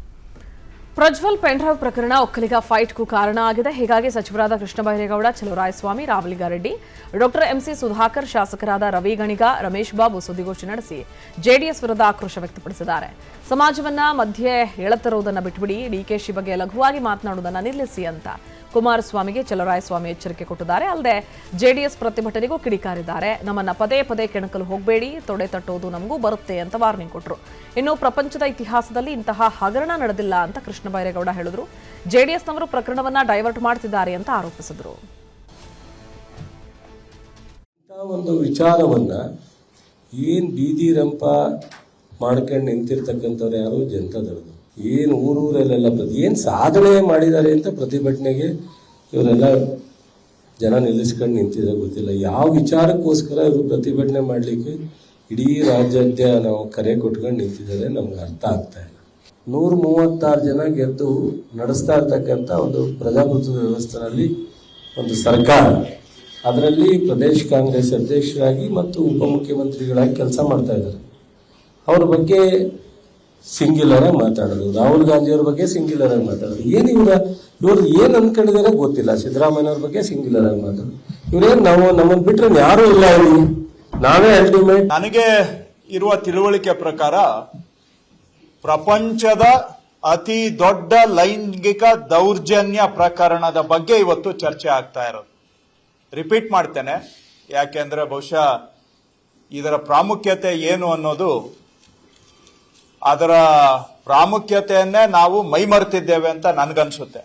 ಪ್ರಜ್ವಲ್ ಪೆನ್ಡ್ರೈವ್ ಪ್ರಕರಣ ಒಕ್ಕಲಿಗ ಫೈಟ್ಗೂ ಕಾರಣ ಆಗಿದೆ. ಹೀಗಾಗಿ ಸಚಿವರಾದ ಕೃಷ್ಣ ಬೈರೇಗೌಡ, ಚಲುವರಾಯಸ್ವಾಮಿ, ರಾಮಲಿಂಗಾರೆಡ್ಡಿ, ಡಾಕ್ಟರ್ ಎಂಸಿ ಸುಧಾಕರ್, ಶಾಸಕರಾದ ರವಿ ಗಣಿಗ, ರಮೇಶ್ ಬಾಬು ಸುದ್ದಿಗೋಷ್ಠಿ ನಡೆಸಿ ಜೆಡಿಎಸ್ ವಿರುದ್ಧ ಆಕ್ರೋಶ ವ್ಯಕ್ತಪಡಿಸಿದ್ದಾರೆ. ಸಮಾಜವನ್ನ ಮಧ್ಯೆ ಎಳೆತರುವುದನ್ನು ಬಿಟ್ಟುಬಿಡಿ, ಡಿಕೆಶಿ ಬಗ್ಗೆ ಲಘುವಾಗಿ ಮಾತನಾಡುವುದನ್ನು ನಿಲ್ಲಿಸಿ ಅಂತ ಕುಮಾರಸ್ವಾಮಿಗೆ ಚಲುವರಾಯಸ್ವಾಮಿ ಎಚ್ಚರಿಕೆ ಕೊಟ್ಟಿದ್ದಾರೆ. ಅಲ್ಲದೆ ಜೆಡಿಎಸ್ ಪ್ರತಿಭಟನೆಗೂ ಕಿಡಿಕಾರಿದ್ದಾರೆ. ನಮ್ಮನ್ನ ಪದೇ ಪದೇ ಕೆಣಕಲು ಹೋಗಬೇಡಿ, ತೊಡೆ ತಟ್ಟೋದು ನಮಗೂ ಬರುತ್ತೆ ಅಂತ ವಾರ್ನಿಂಗ್ ಕೊಟ್ಟರು. ಇನ್ನು ಪ್ರಪಂಚದ ಇತಿಹಾಸದಲ್ಲಿ ಇಂತಹ ಹಗರಣ ನಡೆದಿಲ್ಲ ಅಂತ ಕೃಷ್ಣ ಬೈರೇಗೌಡ ಹೇಳಿದ್ರು. ಜೆಡಿಎಸ್ನವರು ಪ್ರಕರಣವನ್ನ ಡೈವರ್ಟ್ ಮಾಡ್ತಿದ್ದಾರೆ ಅಂತ ಆರೋಪಿಸಿದ್ರು. ಒಂದು ವಿಚಾರವನ್ನ ಏನ್ ಬೀದಿ ರಂಪ ಮಾಡ್ಕೊಂಡು ನಿಂತಿರ್ತಕ್ಕಂಥವ್ರು ಯಾರು ಜನತಾದಳರು, ಏನು ಊರೂರಲ್ಲೆಲ್ಲ ಏನ್ ಸಾಧನೆ ಮಾಡಿದ್ದಾರೆ ಅಂತ ಪ್ರತಿಭಟನೆಗೆ ಇವರೆಲ್ಲ ಜನ ನಿಲ್ಲಿಸ್ಕೊಂಡು ನಿಂತಿದ್ದಾರೆ. ಗೊತ್ತಿಲ್ಲ ಯಾವ ವಿಚಾರಕ್ಕೋಸ್ಕರ ಇವರು ಪ್ರತಿಭಟನೆ ಮಾಡ್ಲಿಕ್ಕೆ ಇಡೀ ರಾಜ್ಯಾದ್ಯ ನಾವು ಕರೆ ಕೊಟ್ಕೊಂಡು ನಿಂತಿದ್ದಾರೆ, ನಮ್ಗೆ ಅರ್ಥ ಆಗ್ತಾ ಇಲ್ಲ. 136 ಜನ ಗೆದ್ದು ನಡೆಸ್ತಾ ಇರ್ತಕ್ಕಂಥ ಒಂದು ಪ್ರಜಾಪ್ರಭುತ್ವ ವ್ಯವಸ್ಥೆಯಲ್ಲಿ ಒಂದು ಸರ್ಕಾರ, ಅದರಲ್ಲಿ ಪ್ರದೇಶ ಕಾಂಗ್ರೆಸ್ ಅಧ್ಯಕ್ಷರಾಗಿ ಮತ್ತು ಉಪಮುಖ್ಯಮಂತ್ರಿಗಳಾಗಿ ಕೆಲಸ ಮಾಡ್ತಾ ಇದ್ದಾರೆ. ಅವ್ರ ಬಗ್ಗೆ ಸಿಂಗ್ಯುಲರ್ ಆಗಿ ಮಾತಾಡೋದು, ರಾಹುಲ್ ಗಾಂಧಿ ಅವ್ರ ಬಗ್ಗೆ ಸಿಂಗ್ಯುಲರ್ ಆಗಿ ಮಾತಾಡೋದು, ಇವ್ರು ಏನ್ ಅನ್ಕೊಂಡಿದಾರೆ ಗೊತ್ತಿಲ್ಲ. ಸಿದ್ದರಾಮಯ್ಯವ್ರ ಬಗ್ಗೆ ಸಿಂಗ್ಯುಲರ್ ಆಗಿ ಮಾತಾಡೋದು, ಇವ್ರೇನ್ ನಮ್ಮನ್ನ ಬಿಟ್ರೆ ಯಾರು ಇಲ್ಲ, ಇಲ್ಲಿ ನಾವೇ ಅಲ್ಟಿಮೇಟ್. ನನಗೆ ಇರುವ ತಿಳುವಳಿಕೆ ಪ್ರಕಾರ ಪ್ರಪಂಚದ ಅತಿ ದೊಡ್ಡ ಲೈಂಗಿಕ ದೌರ್ಜನ್ಯ ಪ್ರಕರಣದ ಬಗ್ಗೆ ಇವತ್ತು ಚರ್ಚೆ ಆಗ್ತಾ ಇರೋದು. ರಿಪೀಟ್ ಮಾಡ್ತೇನೆ, ಯಾಕೆಂದ್ರೆ ಬಹುಶಃ ಇದರ ಪ್ರಾಮುಖ್ಯತೆ ಏನು ಅನ್ನೋದು, ಅದರ ಪ್ರಾಮುಖ್ಯತೆಯನ್ನೇ ನಾವು ಮೈಮರೆತಿದ್ದೇವೆ ಅಂತ ನನಗನ್ಸುತ್ತೆ.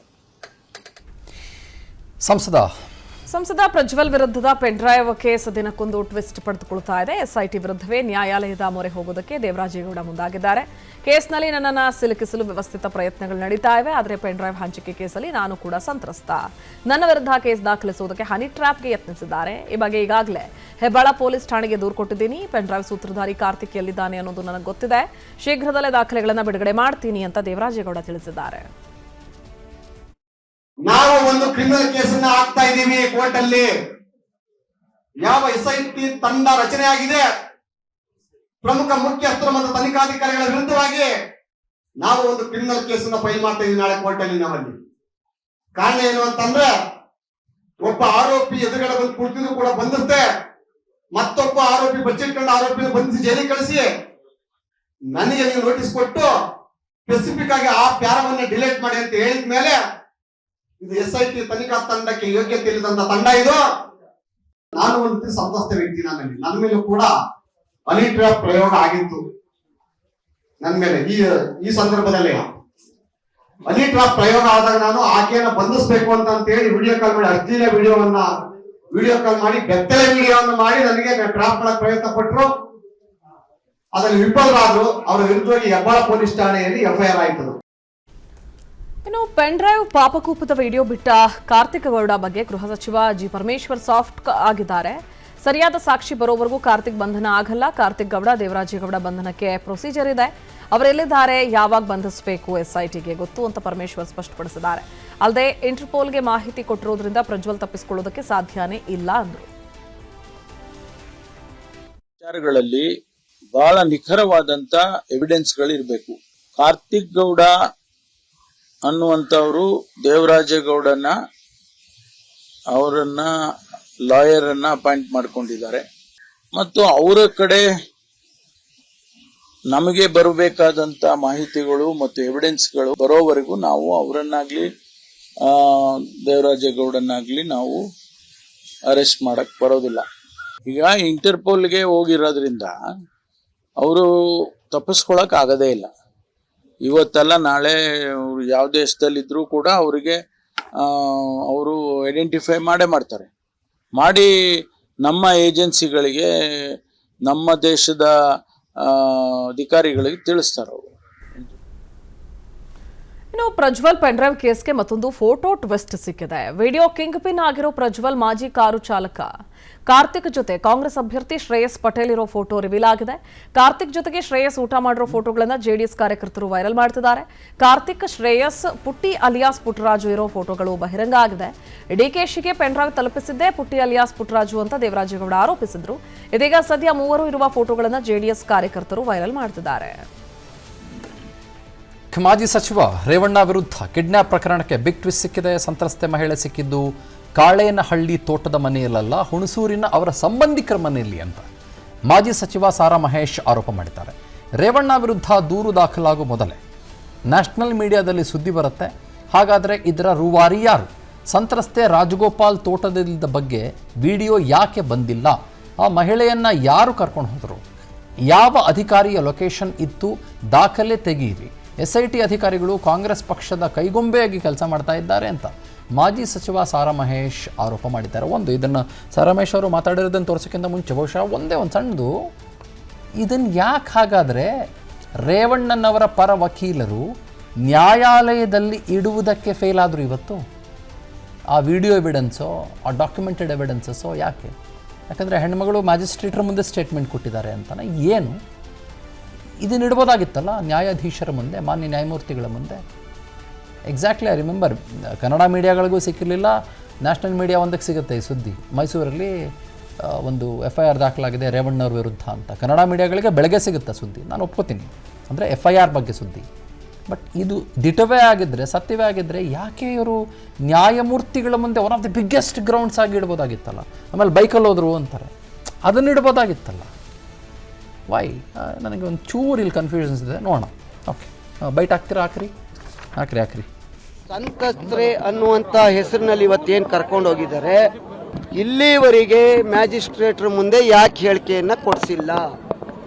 ಸಂಸದ ಪ್ರಜ್ವಲ್ ವಿರುದ್ಧದ ಪೆನ್ಡ್ರೈವ್ ಕೇಸ್ ದಿನಕ್ಕೊಂದು ಟ್ವಿಸ್ಟ್ ಪಡೆದುಕೊಳ್ತಾ ಇದೆ. ಎಸ್ಐಟಿ ವಿರುದ್ಧವೇ ನ್ಯಾಯಾಲಯದ ಮೊರೆ ಹೋಗೋದಕ್ಕೆ ದೇವರಾಜೇಗೌಡ ಮುಂದಾಗಿದ್ದಾರೆ. ಕೇಸ್ನಲ್ಲಿ ನನ್ನನ್ನು ಸಿಲುಕಿಸಲು ವ್ಯವಸ್ಥಿತ ಪ್ರಯತ್ನಗಳು ನಡೀತಾ ಇವೆ. ಆದರೆ ಪೆನ್ಡ್ರೈವ್ ಹಂಚಿಕೆ ಕೇಸಲ್ಲಿ ನಾನು ಕೂಡ ಸಂತ್ರಸ್ತ. ನನ್ನ ವಿರುದ್ಧ ಕೇಸ್ ದಾಖಲಿಸುವುದಕ್ಕೆ ಹನಿ ಟ್ರ್ಯಾಪ್ಗೆ ಯತ್ನಿಸಿದ್ದಾರೆ. ಈ ಬಗ್ಗೆ ಈಗಾಗಲೇ ಹೆಬ್ಬಾಳ ಪೊಲೀಸ್ ಠಾಣೆಗೆ ದೂರು ಕೊಟ್ಟಿದ್ದೀನಿ. ಪೆನ್ಡ್ರೈವ್ ಸೂತ್ರಧಾರಿ ಕಾರ್ತಿಕ್ ಎಲ್ಲಿದ್ದಾನೆ ಅನ್ನೋದು ನನಗೆ ಗೊತ್ತಿದೆ. ಶೀಘ್ರದಲ್ಲೇ ದಾಖಲೆಗಳನ್ನು ಬಿಡುಗಡೆ ಮಾಡ್ತೀನಿ ಅಂತ ದೇವರಾಜೇಗೌಡ ತಿಳಿಸಿದ್ದಾರೆ. ನಾವು ಒಂದು ಕ್ರಿಮಿನಲ್ ಕೇಸನ್ನ ಹಾಕ್ತಾ ಇದ್ದೀವಿ ಕೋರ್ಟ್ ಅಲ್ಲಿ. ಯಾವ ಎಸ್ಐಟಿ ತಂಡ ರಚನೆ ಆಗಿದೆ, ಪ್ರಮುಖ ಮುಖ್ಯಸ್ಥರು ಮತ್ತು ತನಿಖಾಧಿಕಾರಿಗಳ ವಿರುದ್ಧವಾಗಿ ನಾವು ಒಂದು ಕ್ರಿಮಿನಲ್ ಕೇಸನ್ನ ಫೈಲ್ ಮಾಡ್ತಾ ಇದೀವಿ ನಾಳೆ ಕೋರ್ಟ್ ಅಲ್ಲಿ. ನಾವಲ್ಲಿ ಕಾರಣ ಏನು ಅಂತಂದ್ರೆ, ಒಬ್ಬ ಆರೋಪಿ ಎದುರುಗಡೆ ಬಂದು ಕುಳಿತಿದ್ರು ಕೂಡ ಬಂದಿರುತ್ತೆ, ಮತ್ತೊಬ್ಬ ಆರೋಪಿ ಬಚ್ಚಿಟ್ಕೊಂಡು ಆರೋಪಿ ಬಂಧಿಸಿ ಜೈಲಿಗೆ ಕಳಿಸಿ ನನಗೆ ನೀವು ನೋಟಿಸ್ ಕೊಟ್ಟು ಸ್ಪೆಸಿಫಿಕ್ ಆಗಿ ಆ ಪ್ಯಾರವನ್ನ ಡಿಲೀಟ್ ಮಾಡಿ ಅಂತ ಹೇಳಿದ ಮೇಲೆ ಇದು ಎಸ್ಐಟಿ ತನಿಖಾ ತಂಡಕ್ಕೆ ಯೋಗ್ಯತೆ ಇಲ್ಲದಂತ ತಂಡ ಇದು. ನಾನು ಒಂದು ಸಂತ್ರಸ್ತ ವ್ಯಕ್ತಿ, ನನ್ನ ಮೇಲೂ ಕೂಡ ಹನಿ ಟ್ರ್ಯಾಪ್ ಪ್ರಯೋಗ ಆಗಿತ್ತು. ನನ್ನ ಮೇಲೆ ಈ ಸಂದರ್ಭದಲ್ಲಿ ಹನಿ ಟ್ರ್ಯಾಪ್ ಪ್ರಯೋಗ ಆದಾಗ ನಾನು ಆಕೆಯನ್ನ ಬಂಧಿಸಬೇಕು ಅಂತ ಹೇಳಿ ವಿಡಿಯೋ ಕಾಲ್ ಮಾಡಿ, ಅಶ್ಲೀಲ ವಿಡಿಯೋ ಕಾಲ್ ಮಾಡಿ, ಬೆತ್ತಲೆ ವಿಡಿಯೋವನ್ನು ಮಾಡಿ ನನಗೆ ಟ್ರ್ಯಾಪ್ ಮಾಡಕ್ ಪ್ರಯತ್ನ ಪಟ್ಟರು. ಅದರಲ್ಲಿ ವಿಫಲರಾದ್ರು. ಅವರ ವಿರುದ್ಧವಾಗಿ ಹೆಬ್ಬಾಳ ಪೊಲೀಸ್ ಠಾಣೆಯಲ್ಲಿ ಎಫ್ಐಆರ್ ಆಯಿತು. ಇನ್ನು ಪೆನ್ಡ್ರೈವ್ ಪಾಪಕೂಪದ ವಿಡಿಯೋ ಬಿಟ್ಟ ಕಾರ್ತಿಕ್ ಗೌಡ ಬಗ್ಗೆ ಗೃಹ ಸಚಿವ ಜಿ ಪರಮೇಶ್ವರ್ ಸಾಫ್ಟ್ ಆಗಿದ್ದಾರೆ. ಸರಿಯಾದ ಸಾಕ್ಷಿ ಬರೋವರೆಗೂ ಕಾರ್ತಿಕ್ ಬಂಧನ ಆಗಲ್ಲ. ಕಾರ್ತಿಕ್ ಗೌಡ, ದೇವರಾಜೇಗೌಡ ಬಂಧನಕ್ಕೆ ಪ್ರೊಸೀಜರ್ ಇದೆ. ಅವರೆಲ್ಲಿದ್ದಾರೆ, ಯಾವಾಗ ಬಂಧಿಸಬೇಕು ಎಸ್ಐಟಿಗೆ ಗೊತ್ತು ಅಂತ ಪರಮೇಶ್ವರ್ ಸ್ಪಷ್ಟಪಡಿಸಿದ್ದಾರೆ. ಅಲ್ಲದೆ ಇಂಟರ್ಪೋಲ್ಗೆ ಮಾಹಿತಿ ಕೊಟ್ಟಿರೋದ್ರಿಂದ ಪ್ರಜ್ವಲ್ ತಪ್ಪಿಸಿಕೊಳ್ಳೋದಕ್ಕೆ ಸಾಧ್ಯನೇ ಇಲ್ಲ ಅಂದ್ರು. ವಿಚಾರಗಳಲ್ಲಿ ಬಹಳ ನಿಖರವಾದಂತ ಎವಿಡೆನ್ಸ್ಗಳಿರಬೇಕು. ಕಾರ್ತಿಕ್ ಗೌಡ ಅನ್ನುವಂಥವರು ದೇವರಾಜೇಗೌಡನ ಅವರನ್ನ ಲಾಯರ್ ಅನ್ನ ಅಪಾಯಿಂಟ್ ಮಾಡ್ಕೊಂಡಿದ್ದಾರೆ ಮತ್ತು ಅವರ ಕಡೆ ನಮಗೆ ಬರಬೇಕಾದಂತ ಮಾಹಿತಿಗಳು ಮತ್ತು ಎವಿಡೆನ್ಸ್ಗಳು ಬರೋವರೆಗೂ ನಾವು ಅವರನ್ನಾಗ್ಲಿ ದೇವರಾಜೇಗೌಡನಾಗ್ಲಿ ನಾವು ಅರೆಸ್ಟ್ ಮಾಡಕ್ ಬರೋದಿಲ್ಲ. ಈಗ ಇಂಟರ್ಪೋಲ್ಗೆ ಹೋಗಿರೋದ್ರಿಂದ ಅವರು ತಪ್ಪಿಸ್ಕೊಳಕ್ ಆಗದೇ ಇಲ್ಲ. ಇವತ್ತಲ್ಲ ನಾಳೆ ಅವರು ಯಾವ ದೇಶದಲ್ಲಿದ್ರೂ ಕೂಡ ಅವರಿಗೆ ಅವರು ಐಡೆಂಟಿಫೈ ಮಾಡೇ ಮಾಡ್ತಾರೆ. ಮಾಡಿ ನಮ್ಮ ಏಜೆನ್ಸಿಗಳಿಗೆ ನಮ್ಮ ದೇಶದ ಅಧಿಕಾರಿಗಳಿಗೆ ತಿಳಿಸ್ತಾರೆ ಅವರು. ಇನ್ನು ಪ್ರಜ್ವಲ್ ಪೆನ್ಡ್ರೈವ್ ಕೇಸ್ಗೆ ಮತ್ತೊಂದು ಫೋಟೋ ಟ್ವಿಸ್ಟ್ ಸಿಕ್ಕಿದೆ. ವಿಡಿಯೋ ಕಿಂಗ್ ಪಿನ್ ಆಗಿರೋ ಪ್ರಜ್ವಲ್ ಮಾಜಿ ಕಾರು ಚಾಲಕ ಕಾರ್ತಿಕ್ ಜೊತೆ ಕಾಂಗ್ರೆಸ್ ಅಭ್ಯರ್ಥಿ ಶ್ರೇಯಸ್ ಪಟೇಲ್ ಇರೋ ಫೋಟೋ ರಿವೀಲ್ ಆಗಿದೆ. ಕಾರ್ತಿಕ್ ಜೊತೆಗೆ ಶ್ರೇಯಸ್ ಊಟ ಮಾಡಿರೋ ಫೋಟೋಗಳನ್ನ ಜೆಡಿಎಸ್ ಕಾರ್ಯಕರ್ತರು ವೈರಲ್ ಮಾಡ್ತಿದ್ದಾರೆ. ಕಾರ್ತಿಕ್, ಶ್ರೇಯಸ್, ಪುಟ್ಟಿ ಅಲಿಯಾಸ್ ಪುಟ್ಟರಾಜು ಇರೋ ಫೋಟೋಗಳು ಬಹಿರಂಗ ಆಗಿದೆ. ಡಿಕೆಶಿಗೆ ಪೆನ್ಡ್ರೈವ್ ತಲುಪಿಸಿದ್ದೇ ಪುಟ್ಟಿ ಅಲಿಯಾಸ್ ಪುಟ್ಟರಾಜು ಅಂತ ದೇವರಾಜೇಗೌಡ ಆರೋಪಿಸಿದ್ರು. ಇದೀಗ ಸದ್ಯ ಮೂವರು ಇರುವ ಫೋಟೋಗಳನ್ನ ಜೆಡಿಎಸ್ ಕಾರ್ಯಕರ್ತರು ವೈರಲ್ ಮಾಡ್ತಿದ್ದಾರೆ. ಮಾಜಿ ಸಚಿವ ರೇವಣ್ಣ ವಿರುದ್ಧ ಕಿಡ್ನಾಪ್ ಪ್ರಕರಣಕ್ಕೆ ಬಿಗ್ ಟ್ವಿಸ್ಟ್ ಸಿಕ್ಕಿದೆ. ಸಂತ್ರಸ್ತೆ ಮಹಿಳೆ ಸಿಕ್ಕಿದ್ದು ಕಾಳೇನಹಳ್ಳಿ ತೋಟದ ಮನೆಯಲ್ಲ, ಹುಣಸೂರಿನ ಅವರ ಸಂಬಂಧಿಕರ ಮನೆಯಲ್ಲಿ ಅಂತ ಮಾಜಿ ಸಚಿವ ಸಾರಾ ಮಹೇಶ್ ಆರೋಪ ಮಾಡಿದ್ದಾರೆ. ರೇವಣ್ಣ ವಿರುದ್ಧ ದೂರು ದಾಖಲಾಗುವ ಮೊದಲೇ ನ್ಯಾಷನಲ್ ಮೀಡಿಯಾದಲ್ಲಿ ಸುದ್ದಿ ಬರುತ್ತೆ. ಹಾಗಾದರೆ ಇದರ ರೂವಾರಿ ಯಾರು? ಸಂತ್ರಸ್ತೆ ರಾಜಗೋಪಾಲ್ ತೋಟದ ಬಗ್ಗೆ ವಿಡಿಯೋ ಯಾಕೆ ಬಂದಿಲ್ಲ? ಆ ಮಹಿಳೆಯನ್ನ ಯಾರು ಕರ್ಕೊಂಡು ಹೋದರು? ಯಾವ ಅಧಿಕಾರಿಯ ಲೊಕೇಶನ್ ಇತ್ತು? ದಾಖಲೆ ತೆಗೀರಿ. SIT ಅಧಿಕಾರಿಗಳು ಕಾಂಗ್ರೆಸ್ ಪಕ್ಷದ ಕೈಗೊಂಬೆಯಾಗಿ ಕೆಲಸ ಮಾಡ್ತಾ ಇದ್ದಾರೆ ಅಂತ ಮಾಜಿ ಸಚಿವ ಸಾರಾ ಮಹೇಶ್ ಆರೋಪ ಮಾಡಿದ್ದಾರೆ. ಇದನ್ನು ಸಾರಾ ಮಹೇಶ್ ಅವರು ಮಾತಾಡಿರೋದನ್ನು ತೋರಿಸೋಕ್ಕಿಂತ ಮುಂಚೆ ಬಹುಶಃ ಒಂದು ಸಣ್ಣದು, ಇದನ್ನು ಯಾಕೆ ಹಾಗಾದರೆ ರೇವಣ್ಣನವರ ಪರ ವಕೀಲರು ನ್ಯಾಯಾಲಯದಲ್ಲಿ ಇಡುವುದಕ್ಕೆ ಫೇಲ್ ಆದರು ಇವತ್ತು? ಆ ವಿಡಿಯೋ ಎವಿಡೆನ್ಸೋ, ಆ ಡಾಕ್ಯುಮೆಂಟೆಡ್ ಎವಿಡೆನ್ಸಸ್ಸೋ ಯಾಕೆ? ಯಾಕಂದರೆ ಹೆಣ್ಮಗಳು ಮ್ಯಾಜಿಸ್ಟ್ರೇಟ್ರ ಮುಂದೆ ಸ್ಟೇಟ್ಮೆಂಟ್ ಕೊಟ್ಟಿದ್ದಾರೆ ಅಂತಾನೆ. ಏನು ಇದನ್ನು ಇಡ್ಬೋದಾಗಿತ್ತಲ್ಲ ನ್ಯಾಯಾಧೀಶರ ಮುಂದೆ, ಮಾನ್ಯ ನ್ಯಾಯಮೂರ್ತಿಗಳ ಮುಂದೆ. ಎಕ್ಸಾಕ್ಟ್ಲಿ ಐ ರಿಮೆಂಬರ್, ಕನ್ನಡ ಮೀಡಿಯಾಗಳಿಗೂ ಸಿಕ್ಕಿರಲಿಲ್ಲ, ನ್ಯಾಷನಲ್ ಮೀಡಿಯಾ ಒಂದಕ್ಕೆ ಸಿಗುತ್ತೆ ಈ ಸುದ್ದಿ. ಮೈಸೂರಲ್ಲಿ ಒಂದು FIR ದಾಖಲಾಗಿದೆ ರೇವಣ್ಣವ್ರ ವಿರುದ್ಧ ಅಂತ. ಕನ್ನಡ ಮೀಡಿಯಾಗಳಿಗೆ ಬೆಳಗ್ಗೆ ಸಿಗುತ್ತೆ ಸುದ್ದಿ, ನಾನು ಒಪ್ಕೋತೀನಿ, ಅಂದರೆ FIR ಬಗ್ಗೆ ಸುದ್ದಿ. ಬಟ್ ಇದು ದಿಟವೇ ಆಗಿದ್ದರೆ, ಸತ್ಯವೇ ಆಗಿದ್ದರೆ ಯಾಕೆ ಇವರು ನ್ಯಾಯಮೂರ್ತಿಗಳ ಮುಂದೆ one of the biggest grounds ಆಗಿ ಇಡ್ಬೋದಾಗಿತ್ತಲ್ಲ? ಆಮೇಲೆ ಬೈಕಲ್ಲಿ ಹೋದ್ರು ಅಂತಾರೆ, ಅದನ್ನು ಇಡ್ಬೋದಾಗಿತ್ತಲ್ಲ. ವೈ? ನನಗೆ ಒಂದು ಚೂರು ಇಲ್ಲಿ ಕನ್ಫ್ಯೂಷನ್ಸ್ ಇದೆ, ನೋಡೋಣ. ಓಕೆ, ಬೈಟ್ ಹಾಕ್ತೀರಾ? ಹಾಕ್ರಿ. ಸಂತ್ರಸ್ತೆ ಅನ್ನುವಂಥ ಹೆಸರಿನಲ್ಲಿ ಇವತ್ತೇನು ಕರ್ಕೊಂಡು ಹೋಗಿದ್ದಾರೆ, ಇಲ್ಲಿವರೆಗೆ ಮ್ಯಾಜಿಸ್ಟ್ರೇಟ್ರ ಮುಂದೆ ಯಾಕೆ ಹೇಳಿಕೆಯನ್ನು ಕೊಡಿಸಿಲ್ಲ?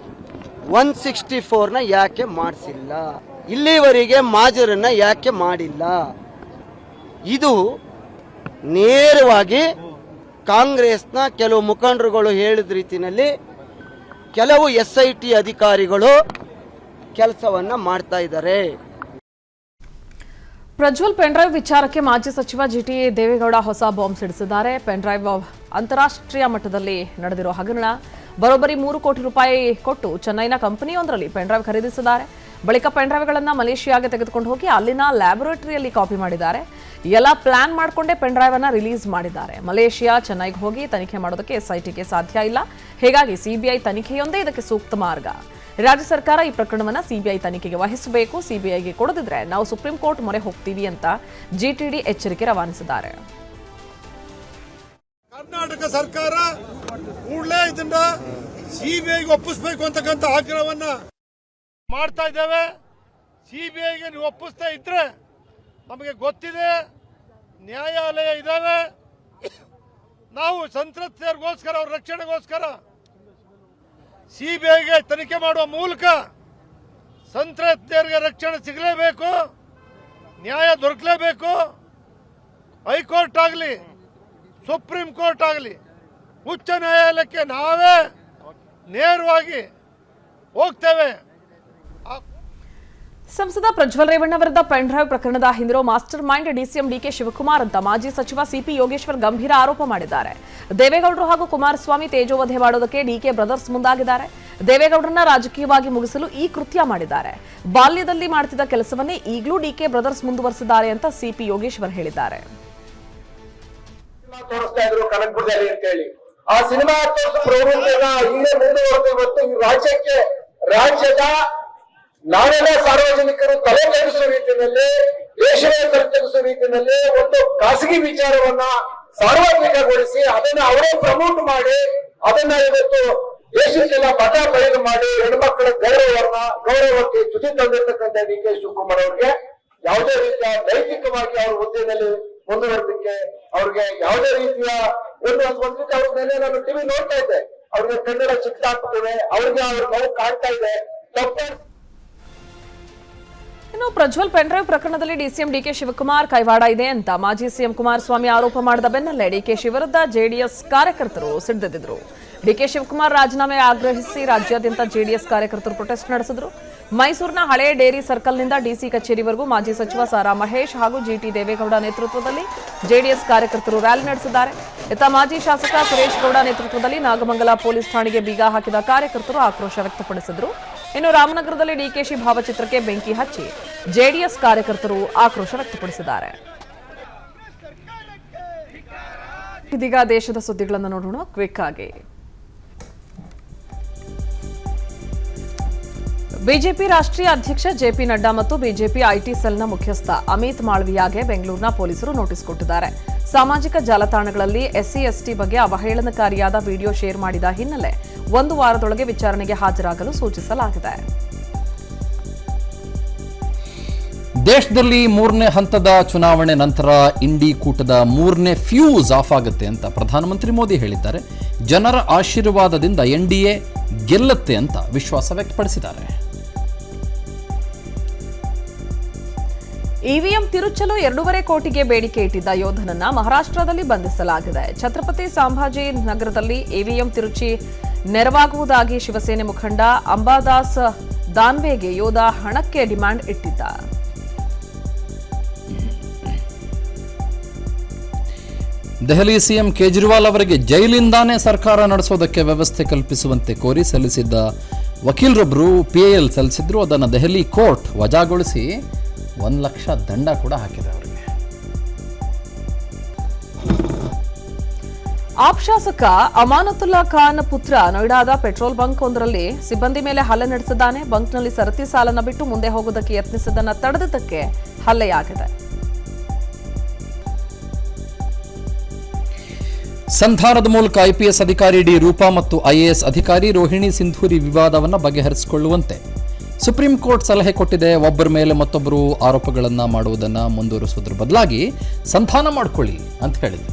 164ನ ಯಾಕೆ ಮಾಡಿಸಿಲ್ಲ? ಇಲ್ಲಿವರೆಗೆ ಮಾಜರನ್ನ ಯಾಕೆ ಮಾಡಿಲ್ಲ? ಇದು ನೇರವಾಗಿ ಕಾಂಗ್ರೆಸ್ನ ಕೆಲವು ಮುಖಂಡರುಗಳು ಹೇಳಿದ ರೀತಿಯಲ್ಲಿ ಕೆಲವು SIT ಅಧಿಕಾರಿಗಳು ಕೆಲಸವನ್ನ ಮಾಡ್ತಾ ಇದ್ದಾರೆ. ಪ್ರಜ್ವಲ್ ಪೆನ್ಡ್ರೈವ್ ವಿಚಾರಕ್ಕೆ ಮಾಜಿ ಸಚಿವ GT ದೇವೇಗೌಡ ಹೊಸ ಬಾಂಬ್ ಸಿಡಿಸಿದ್ದಾರೆ. ಪೆನ್ಡ್ರೈವ್ ಅಂತಾರಾಷ್ಟ್ರೀಯ ಮಟ್ಟದಲ್ಲಿ ನಡೆದಿರೋ ಹಗರಣ. ಬರೋಬ್ಬರಿ 3 ಕೋಟಿ ರೂಪಾಯಿ ಕೊಟ್ಟು ಚೆನ್ನೈನ ಕಂಪನಿಯೊಂದರಲ್ಲಿ ಪೆನ್ಡ್ರೈವ್ ಖರೀದಿಸಿದ್ದಾರೆ. ಬಳಿಕ ಪೆನ್ಡ್ರೈವ್ಗಳನ್ನು ಮಲೇಷಿಯಾಗೆ ತೆಗೆದುಕೊಂಡು ಹೋಗಿ ಅಲ್ಲಿನ ಲ್ಯಾಬೊರೇಟರಿಯಲ್ಲಿ ಕಾಪಿ ಮಾಡಿದ್ದಾರೆ. ಎಲ್ಲ ಪ್ಲಾನ್ ಮಾಡಿಕೊಂಡೇ ಪೆನ್ಡ್ರೈವ್ ಅನ್ನ ರಿಲೀಸ್ ಮಾಡಿದ್ದಾರೆ. ಮಲೇಷಿಯಾ, ಚೆನ್ನೈಗೆ ಹೋಗಿ ತನಿಖೆ ಮಾಡೋದಕ್ಕೆ SITಗೆ ಸಾಧ್ಯ ಇಲ್ಲ. ಹೀಗಾಗಿ CBI ತನಿಖೆಯೊಂದೇ ಇದಕ್ಕೆ ಸೂಕ್ತ ಮಾರ್ಗ. ರಾಜ್ಯ ಸರ್ಕಾರ ಈ ಪ್ರಕರಣವನ್ನು CBI ತನಿಖೆಗೆ ವಹಿಸಬೇಕು. CBIಗೆ ಕೊಡದಿದ್ರೆ ನಾವು ಸುಪ್ರೀಂ ಕೋರ್ಟ್ ಮೊರೆ ಹೋಗ್ತೀವಿ ಅಂತ GTD ಎಚ್ಚರಿಕೆ ರವಾನಿಸಿದ್ದಾರೆ. ಕರ್ನಾಟಕ ಸರ್ಕಾರ ಕೂಡಲೇ ಇದನ್ನ CBIಗೆ ಒಪ್ಪಿಸಬೇಕು ಅಂತಕ್ಕಂಥ ಆಗ್ರಹವನ್ನ ಮಾಡ್ತಾ ಇದ್ದೇವೆ. CBIಗೆ ನೀವು ಒಪ್ಪಿಸ್ತಾ ಇದ್ರೆ ನಮಗೆ ಗೊತ್ತಿದೆ, ನ್ಯಾಯಾಲಯ ಇದಾವೆ. ನಾವು ಸಂತ್ರಸ್ತೆಯರಿಗೋಸ್ಕರ, ಅವ್ರ ರಕ್ಷಣೆಗೋಸ್ಕರ CBIಗೆ ತನಿಖೆ ಮಾಡುವ ಮೂಲಕ ಸಂತ್ರಸ್ತೆಯರಿಗೆ ರಕ್ಷಣೆ ಸಿಗಲೇಬೇಕು, ನ್ಯಾಯ ದೊರಕಲೇಬೇಕು. ಹೈಕೋರ್ಟ್ ಆಗಲಿ, ಸುಪ್ರೀಂ ಕೋರ್ಟ್ ಆಗಲಿ, ಉಚ್ಚ ನ್ಯಾಯಾಲಯಕ್ಕೆ ನಾವೇ ನೇರವಾಗಿ ಹೋಗ್ತೇವೆ. ಸಂಸದ ಪ್ರಜ್ವಲ್ ರೇವಣ್ಣ ವಿರುದ್ಧ ಪೆನ್ಡ್ರೈವ್ ಪ್ರಕರಣದ ಹಿಂದಿರೋ mastermind DCM DK Shivakumar ಅಂತ ಮಾಜಿ ಸಚಿವ CP ಯೋಗೇಶ್ವರ್ ಗಂಭೀರ ಆರೋಪ ಮಾಡಿದ್ದಾರೆ. ದೇವೇಗೌಡರು ಹಾಗೂ ಕುಮಾರಸ್ವಾಮಿ ತೇಜೋವಧೆ ಮಾಡೋದಕ್ಕೆ DK ಬ್ರದರ್ಸ್ ಮುಂದಾಗಿದ್ದಾರೆ. ದೇವೇಗೌಡರನ್ನ ರಾಜಕೀಯವಾಗಿ ಮುಗಿಸಲು ಈ ಕೃತ್ಯ ಮಾಡಿದ್ದಾರೆ. ಬಾಲ್ಯದಲ್ಲಿ ಮಾಡ್ತಿದ್ದ ಕೆಲಸವನ್ನೇ ಈಗಲೂ DK ಬ್ರದರ್ಸ್ ಮುಂದುವರೆಸಿದ್ದಾರೆ ಅಂತ CP ಯೋಗೇಶ್ವರ್ ಹೇಳಿದ್ದಾರೆ. ಆ ಸಿನಿಮಾ ಪ್ರವೃತ್ತಿಯನ್ನ ಹಿಂದೆ ಮುಂದುವರೆದು ಇವತ್ತು ಈ ರಾಜ್ಯದ ನಾವೆಲ್ಲ ಸಾರ್ವಜನಿಕರು ತಲೆ ಕೆಡಿಸುವ ರೀತಿಯಲ್ಲಿ, ದೇಶವೇ ತಲೆ ಕೆಡಿಸುವ ರೀತಿಯಲ್ಲಿ ಒಂದು ಖಾಸಗಿ ವಿಚಾರವನ್ನ ಸಾರ್ವತ್ರಿಕಗೊಳಿಸಿ ಅದನ್ನ ಅವರೇ ಪ್ರಮೋಟ್ ಮಾಡಿ ಅದನ್ನ ಇವತ್ತು ದೇಶಕ್ಕೆಲ್ಲ ಪಟ ಬಯಲು ಮಾಡಿ ಹೆಣ್ಮಕ್ಳ ಗೌರವಕ್ಕೆ ಚ್ಯುತಿ ತಂದಿರ್ತಕ್ಕಂಥ ಡಿ ಕೆ ಶಿವಕುಮಾರ್ ಅವ್ರಿಗೆ ಯಾವುದೇ ರೀತಿಯ ನೈತಿಕವಾಗಿ ಅವ್ರ ಹುದ್ದೆಯಲ್ಲಿ ಮುಂದುವರೆದಕ್ಕೆ ಅವ್ರಿಗೆ ಯಾವುದೇ ರೀತಿಯ ಒಂದು ರೀತಿ ಅವ್ರ ಮೇಲೆ ನಾನು ಟಿವಿ ನೋಡ್ತಾ ಇದ್ದೆ, ಅವ್ರಿಗೆ ಕನ್ನಡ ಚಿಕ್ಕದಾಗ್ತದೆ, ಅವ್ರಿಗೆ ಅವ್ರ ನೋವು ಕಾಣ್ತಾ ಇದೆ. ಇನ್ನು ಪ್ರಜ್ವಲ್ ಪೆನ್ಡ್ರೈವ್ ಪ್ರಕರಣದಲ್ಲಿ ಡಿಸಿಎಂ ಡಿಕೆ ಶಿವಕುಮಾರ್ ಕೈವಾಡ ಇದೆ ಅಂತ ಮಾಜಿ ಸಿಎಂ ಕುಮಾರಸ್ವಾಮಿ ಆರೋಪ ಮಾಡಿದ ಬೆನ್ನಲ್ಲೇ ಡಿಕೆಶಿ ವಿರುದ್ಧ ಜೆಡಿಎಸ್ ಕಾರ್ಯಕರ್ತರು ಸಿಡಿದೆದ್ದಿದ್ರು. ಡಿಕೆ ಶಿವಕುಮಾರ್ ರಾಜೀನಾಮೆ ಆಗ್ರಹಿಸಿ ರಾಜ್ಯಾದ್ಯಂತ ಜೆಡಿಎಸ್ ಕಾರ್ಯಕರ್ತರು ಪ್ರೊಟೆಸ್ಟ್ ನಡೆಸಿದ್ರು. ಮೈಸೂರಿನ ಹಳೆ ಡೇರಿ ಸರ್ಕಲ್ನಿಂದ ಡಿಸಿ ಕಚೇರಿವರೆಗೂ ಮಾಜಿ ಸಚಿವ ಸಾರಾ ಮಹೇಶ್ ಹಾಗೂ ಜಿಟಿ ದೇವೇಗೌಡ ನೇತೃತ್ವದಲ್ಲಿ ಜೆಡಿಎಸ್ ಕಾರ್ಯಕರ್ತರು ರ್ಯಾಲಿ ನಡೆಸಿದ್ದಾರೆ. ಇತ್ತ ಮಾಜಿ ಶಾಸಕ ಸುರೇಶ್ ಗೌಡ ನೇತೃತ್ವದಲ್ಲಿ ನಾಗಮಂಗಲ ಪೊಲೀಸ್ ಠಾಣೆಗೆ ಬೀಗ ಹಾಕಿದ ಕಾರ್ಯಕರ್ತರು ಆಕ್ರೋಶ ವ್ಯಕ್ತಪಡಿಸಿದರು. ಇನ್ನು ರಾಮನಗರದಲ್ಲಿ ಡಿಕೆಶಿ ಭಾವಚಿತ್ರಕ್ಕೆ ಬೆಂಕಿ ಹಚ್ಚಿ ಜೆಡಿಎಸ್ ಕಾರ್ಯಕರ್ತರು ಆಕ್ರೋಶ ವ್ಯಕ್ತಪಡಿಸಿದ್ದಾರೆ. ಇದೀಗ ದೇಶದ ಸುದ್ದಿಗಳನ್ನು ನೋಡೋಣ ಕ್ವಿಕ್ ಆಗಿ. ಬಿಜೆಪಿ ರಾಷ್ಟ್ರೀಯ ಅಧ್ಯಕ್ಷ ಜೆಪಿ ನಡ್ಡಾ ಮತ್ತು ಬಿಜೆಪಿ ಐಟಿ ಸೆಲ್ನ ಮುಖ್ಯಸ್ಥ ಅಮಿತ್ ಮಾಳವಿಯಾಗೆ ಬೆಂಗಳೂರಿನ ಪೊಲೀಸರು ನೋಟಿಸ್ ಕೊಟ್ಟಿದ್ದಾರೆ. ಸಾಮಾಜಿಕ ಜಾಲತಾಣಗಳಲ್ಲಿ ಎಸ್ಸಿ ಎಸ್ಟಿ ಬಗ್ಗೆ ಅವಹೇಳನಕಾರಿಯಾದ ವಿಡಿಯೋ ಶೇರ್ ಮಾಡಿದ ಹಿನ್ನೆಲೆ 1 ವಾರದೊಳಗೆ ವಿಚಾರಣೆಗೆ ಹಾಜರಾಗಲು ಸೂಚಿಸಲಾಗಿದೆ. ದೇಶದಲ್ಲಿ 3ನೇ ಹಂತದ ಚುನಾವಣೆ ನಂತರ ಇಂಡಿ ಕೂಟದ 3ನೇ ಫ್ಯೂಸ್ ಆಫ್ ಆಗುತ್ತೆ ಅಂತ ಪ್ರಧಾನಮಂತ್ರಿ ಮೋದಿ ಹೇಳಿದ್ದಾರೆ. ಜನರ ಆಶೀರ್ವಾದದಿಂದ ಎನ್ಡಿಎ ಗೆಲ್ಲುತ್ತೆ ಅಂತ ವಿಶ್ವಾಸ ವ್ಯಕ್ತಪಡಿಸಿದ್ದಾರೆ. ಇವಿಎಂ ತಿರುಚಲು 2.5 ಕೋಟಿಗೆ ಬೇಡಿಕೆ ಇಟ್ಟಿದ್ದ ಯೋಧನನ್ನ ಮಹಾರಾಷ್ಟ್ರದಲ್ಲಿ ಬಂಧಿಸಲಾಗಿದೆ. ಛತ್ರಪತಿ ಸಂಭಾಜಿ ನಗರದಲ್ಲಿ ಇವಿಎಂ ತಿರುಚಿ ನೆರವಾಗುವುದಾಗಿ ಶಿವಸೇನೆ ಮುಖಂಡ ಅಂಬಾದಾಸ್ ದಾನ್ವೆಗೆ ಯೋಧ ಹಣಕ್ಕೆ ಡಿಮ್ಯಾಂಡ್ ಇಟ್ಟಿದ್ದ. ದೆಹಲಿ ಸಿಎಂ ಕೇಜ್ರಿವಾಲ್ ಅವರಿಗೆ ಜೈಲಿಂದಾನೇ ಸರ್ಕಾರ ನಡೆಸೋದಕ್ಕೆ ವ್ಯವಸ್ಥೆ ಕಲ್ಪಿಸುವಂತೆ ಕೋರಿ ಸಲ್ಲಿಸಿದ್ದ ವಕೀಲರೊಬ್ಬರು ಪಿಎಲ್ ಸಲ್ಲಿಸಿದ್ರು. ಅದನ್ನು ದೆಹಲಿ ಕೋರ್ಟ್ ವಜಾಗೊಳಿಸಿ 1 ಲಕ್ಷ ದಂಡ ಕೂಡ ಹಾಕಿದೆ ಅವರಿಗೆ. ಆಪ್ ಶಾಸಕ ಅಮಾನತುಲ್ಲಾ ಖಾನ್ ಪುತ್ರ ನೋಯ್ಡಾದ ಪೆಟ್ರೋಲ್ ಬಂಕ್ ಒಂದರಲ್ಲಿ ಸಿಬ್ಬಂದಿ ಮೇಲೆ ಹಲ್ಲೆ ನಡೆಸಿದ್ದಾನೆ. ಬಂಕ್ನಲ್ಲಿ ಸರತಿ ಸಾಲನ್ನ ಬಿಟ್ಟು ಮುಂದೆ ಹೋಗುವುದಕ್ಕೆ ಯತ್ನಿಸಿದ್ದನ್ನ ತಡೆದಿದ್ದಕ್ಕೆ ಹಲ್ಲೆಯಾಗಿದೆ. ಸಂಧಾನದ ಮೂಲಕ ಐಪಿಎಸ್ ಅಧಿಕಾರಿ ಡಿ ರೂಪಾ ಮತ್ತು ಐಎಎಸ್ ಅಧಿಕಾರಿ ರೋಹಿಣಿ ಸಿಂಧೂರಿ ವಿವಾದವನ್ನು ಬಗೆಹರಿಸಿಕೊಳ್ಳುವಂತೆ ಸುಪ್ರೀಂ ಕೋರ್ಟ್ ಸಲಹೆ ಕೊಟ್ಟಿದೆ. ಒಬ್ಬರ ಮೇಲೆ ಮತ್ತೊಬ್ಬರು ಆರೋಪಗಳನ್ನು ಮಾಡುವುದನ್ನು ಮುಂದುವರಿಸುವುದರ ಬದಲಾಗಿ ಸಂಧಾನ ಮಾಡಿಕೊಳ್ಳಿ ಅಂತ ಹೇಳಿದೆ.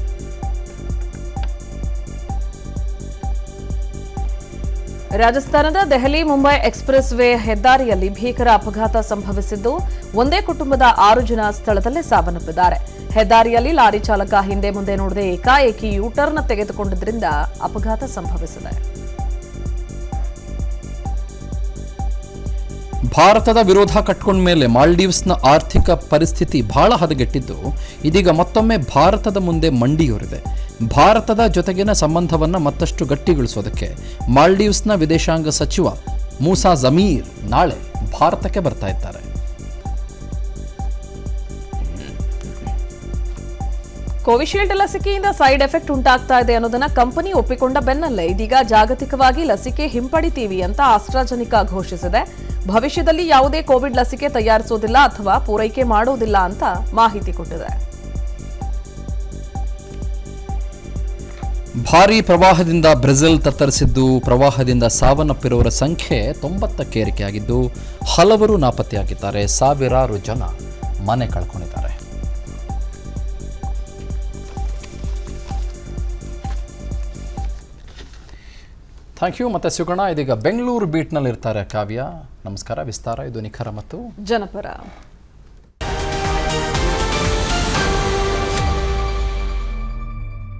ರಾಜಸ್ಥಾನದ ದೆಹಲಿ ಮುಂಬೈ ಎಕ್ಸ್ಪ್ರೆಸ್ ವೇ ಹೆದ್ದಾರಿಯಲ್ಲಿ ಭೀಕರ ಅಪಘಾತ ಸಂಭವಿಸಿದ್ದು ಒಂದೇ ಕುಟುಂಬದ 6 ಜನ ಸ್ಥಳದಲ್ಲೇ ಸಾವನ್ನಪ್ಪಿದ್ದಾರೆ. ಹೆದ್ದಾರಿಯಲ್ಲಿ ಲಾರಿ ಚಾಲಕ ಹಿಂದೆ ಮುಂದೆ ನೋಡದೆ ಏಕಾಏಕಿ ಯೂಟರ್ನ್ ತೆಗೆದುಕೊಂಡಿದ್ದರಿಂದ ಅಪಘಾತ ಸಂಭವಿಸಿದೆ. ಭಾರತದ ವಿರೋಧ ಕಟ್ಕೊಂಡ ಮೇಲೆ ಮಾಲ್ಡೀವ್ಸ್ನ ಆರ್ಥಿಕ ಪರಿಸ್ಥಿತಿ ಬಹಳ ಹದಗೆಟ್ಟಿದ್ದು ಇದೀಗ ಮತ್ತೊಮ್ಮೆ ಭಾರತದ ಮುಂದೆ ಮಂಡಿಯೂರಿದೆ. ಭಾರತದ ಜೊತೆಗಿನ ಸಂಬಂಧವನ್ನು ಮತ್ತಷ್ಟು ಗಟ್ಟಿಗೊಳಿಸೋದಕ್ಕೆ ಮಾಲ್ಡೀವ್ಸ್ನ ವಿದೇಶಾಂಗ ಸಚಿವ ಮೂಸಾ ಜಮೀರ್ ನಾಳೆ ಭಾರತಕ್ಕೆ ಬರ್ತಾ ಇದ್ದಾರೆ. ಕೋವಿಶೀಲ್ಡ್ ಲಸಿಕೆಯಿಂದ ಸೈಡ್ ಎಫೆಕ್ಟ್ ಉಂಟಾಗ್ತಾ ಇದೆ ಅನ್ನೋದನ್ನ ಕಂಪನಿ ಒಪ್ಪಿಕೊಂಡ ಬೆನ್ನಲ್ಲೇ ಇದೀಗ ಜಾಗತಿಕವಾಗಿ ಲಸಿಕೆ ಹಿಂಪಡಿತೀವಿ ಅಂತ ಆಸ್ಟ್ರಾಜೆನಿಕಾ ಘೋಷಿಸಿದೆ. ಭವಿಷ್ಯದಲ್ಲಿ ಯಾವುದೇ ಕೋವಿಡ್ ಲಸಿಕೆ ತಯಾರಿಸೋದಿಲ್ಲ ಅಥವಾ ಪೂರೈಕೆ ಮಾಡೋದಿಲ್ಲ ಅಂತ ಮಾಹಿತಿ ಕೊಟ್ಟಿದೆ. ಭಾರೀ ಪ್ರವಾಹದಿಂದ ಬ್ರೆಜಿಲ್ ತತ್ತರಿಸಿದ್ದು, ಪ್ರವಾಹದಿಂದ ಸಾವನ್ನಪ್ಪಿರುವವರ ಸಂಖ್ಯೆ 90ಕ್ಕೆ ಏರಿಕೆಯಾಗಿದ್ದು ಹಲವರು ನಾಪತ್ತೆಯಾಗಿದ್ದಾರೆ. ಸಾವಿರಾರು ಜನ ಮನೆ ಕಳ್ಕೊಂಡಿದ್ದಾರೆ. Thank you. ಮತ್ತೆ ಸಿಗೋಣ. ಇದೀಗ ಬೆಂಗಳೂರು ಬೀಟ್ನಲ್ಲಿ ಇರ್ತಾರೆ ಕಾವ್ಯ. ನಮಸ್ಕಾರ. ವಿಸ್ತಾರ ಇದು ನಿಖರ ಮತ್ತು ಜನಪರ.